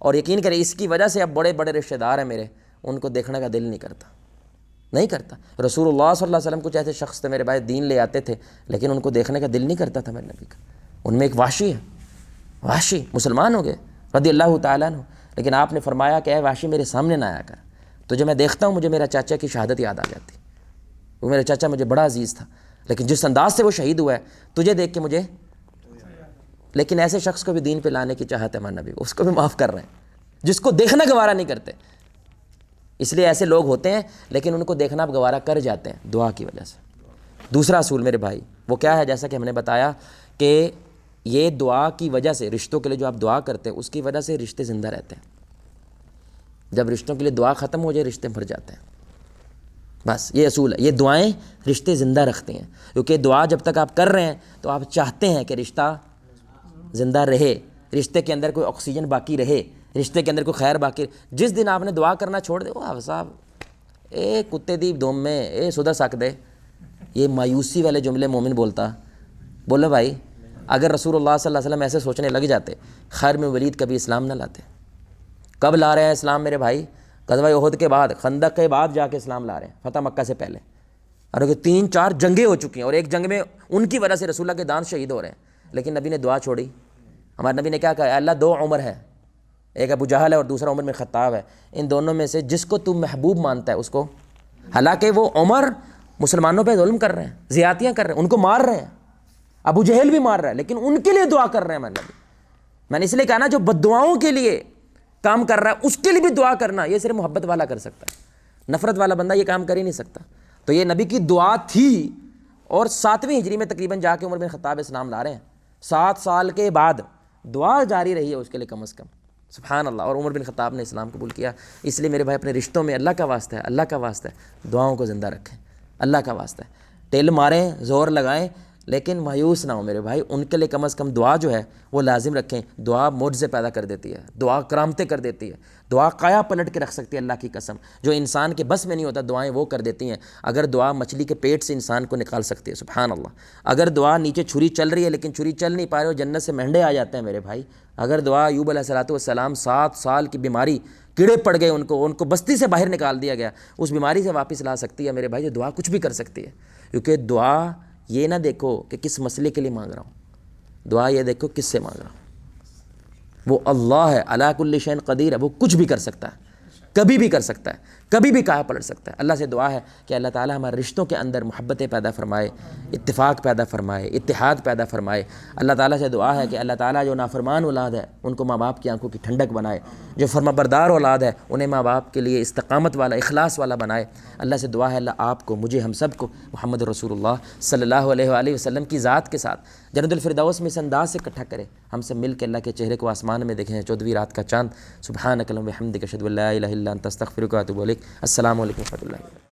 S1: اور یقین کریں اس کی وجہ سے اب بڑے بڑے رشتہ دار ہیں میرے, ان کو دیکھنے کا دل نہیں کرتا. رسول اللہ صلی اللہ علیہ وسلم کچھ ایسے شخص تھے میرے بھائی, دین لے آتے تھے لیکن ان کو دیکھنے کا دل نہیں کرتا تھا میرے نبی کا. ان میں ایک وحشی ہے, وحشی مسلمان ہو گئے رضی اللہ تعالیٰ عنہ, لیکن آپ نے فرمایا کہ اے وحشی میرے سامنے نہ آیا کر, تو جب میں دیکھتا ہوں مجھے میرا چاچا کی شہادت یاد آ جاتی. وہ میرا چاچا مجھے بڑا عزیز تھا, لیکن جس انداز سے وہ شہید ہوا ہے تجھے دیکھ کے مجھے, لیکن ایسے شخص کو بھی دین پہ لانے کی چاہت ہے ہمارے نبی, اس کو بھی معاف کر رہے ہیں, جس کو دیکھنا گوارا نہیں کرتے. اس لیے ایسے لوگ ہوتے ہیں لیکن ان کو دیکھنا اب گوارا کر جاتے ہیں دعا کی وجہ سے. دوسرا اصول میرے بھائی وہ کیا ہے؟ جیسا کہ ہم نے بتایا کہ یہ دعا کی وجہ سے, رشتوں کے لیے جو آپ دعا کرتے ہیں اس کی وجہ سے رشتے زندہ رہتے ہیں. جب رشتوں کے لیے دعا ختم ہو جائے رشتے مر جاتے ہیں. بس یہ اصول ہے, یہ دعائیں رشتے زندہ رکھتی ہیں, کیونکہ دعا جب تک آپ کر رہے ہیں تو آپ چاہتے ہیں کہ رشتہ زندہ رہے, رشتے کے اندر کوئی آکسیجن باقی رہے, رشتے کے اندر کوئی خیر باقی. جس دن آپ نے دعا کرنا چھوڑ دے, وہ صاحب اے کتے دی دوم میں اے سدھر سکدے, یہ مایوسی والے جملے مومن بولتا. بولو بھائی, اگر رسول اللہ صلی اللہ علیہ وسلم ایسے سوچنے لگ جاتے, خیر میں ولید کبھی اسلام نہ لاتے. کب لا رہے ہیں اسلام میرے بھائی؟ غزوہ احد کے بعد, خندق کے بعد جا کے اسلام لا رہے ہیں, فتح مکہ سے پہلے. اور 3-4 جنگیں ہو چکی ہیں, اور ایک جنگ میں ان کی وجہ سے رسول اللہ کے دانت شہید ہو رہے ہیں, لیکن نبی نے دعا چھوڑی. ہمارے نبی نے کیا کہا؟ اللہ 2 عمر ہے, ایک ابو جہل ہے اور دوسرا عمر میں خطاب ہے, ان دونوں میں سے جس کو تو محبوب مانتا ہے اس کو. حالانکہ وہ عمر مسلمانوں پہ ظلم کر رہے ہیں, زیادتیاں کر رہے ہیں, ان کو مار رہے ہیں, ابو جہل بھی مار رہا ہے, لیکن ان کے لیے دعا کر رہے ہیں. میں نے اس لیے کہا نا, جو بد دعاؤں کے لیے کام کر رہا ہے اس کے لیے بھی دعا کرنا, یہ صرف محبت والا کر سکتا ہے, نفرت والا بندہ یہ کام کر ہی نہیں سکتا. تو یہ نبی کی دعا تھی, اور 7ویں ہجری میں تقریباً جا کے عمر بن خطاب اسلام لا رہے ہیں. 7 سال کے بعد دعا جاری رہی ہے اس کے لیے, کم از کم سبحان اللہ. اور عمر بن خطاب نے اسلام قبول کیا. اس لیے میرے بھائی اپنے رشتوں میں اللہ کا واسطہ ہے، اللہ کا واسطہ ہے، دعاؤں کو زندہ رکھیں، اللہ کا واسطہ ہے. ٹیل ماریں، زور لگائیں، لیکن مایوس نہ ہو میرے بھائی. ان کے لیے کم از کم دعا جو ہے وہ لازم رکھیں. دعا معجزے پیدا کر دیتی ہے، دعا کرامتیں کر دیتی ہے، دعا قایا پلٹ کے رکھ سکتی ہے. اللہ کی قسم، جو انسان کے بس میں نہیں ہوتا دعائیں وہ کر دیتی ہیں. اگر دعا مچھلی کے پیٹ سے انسان کو نکال سکتی ہے، سبحان اللہ. اگر دعا نیچے چھری چل رہی ہے لیکن چھری چل نہیں پا رہے ہو، جنت سے مہنڈے آ جاتے ہیں میرے بھائی. اگر دعا ایوب علیہ السلام 7 سال کی بیماری، کیڑے پڑ گئے ان کو بستی سے باہر نکال دیا گیا، اس بیماری سے واپس لا سکتی ہے میرے بھائی. جو دعا کچھ بھی کر سکتی ہے. کیونکہ دعا یہ نہ دیکھو کہ کس مسئلے کے لیے مانگ رہا ہوں، دعا یہ دیکھو کس سے مانگ رہا ہوں. وہ اللہ ہے، علی کل شیء قدیر ہے، وہ کچھ بھی کر سکتا ہے، کبھی بھی کر سکتا ہے، کبھی بھی کہا پلٹ سکتا ہے. اللہ سے دعا ہے کہ اللہ تعالی ہمارے رشتوں کے اندر محبتیں پیدا فرمائے، اتفاق پیدا فرمائے، اتحاد پیدا فرمائے. اللہ تعالیٰ سے دعا ہے کہ اللہ تعالیٰ جو نافرمان اولاد ہے ان کو ماں باپ کی آنکھوں کی ٹھنڈک بنائے، جو فرما بردار اولاد ہے انہیں ماں باپ کے لیے استقامت والا، اخلاص والا بنائے. اللہ سے دعا ہے اللہ آپ کو، مجھے، ہم سب کو محمد رسول اللہ صلی اللہ علیہ وآلہ وسلم کی ذات کے ساتھ جنت الفردوس میں اس انداز سے اکٹھا کرے، ہم سب مل کے اللہ کے چہرے کو آسمان میں دیکھیں 14ویں رات کا چاند. سبحانک اللہم وبحمدک اشہد ان لا الہ الا انت استغفرک واتوب الیک. السلام علیکم و رحمۃ اللہ.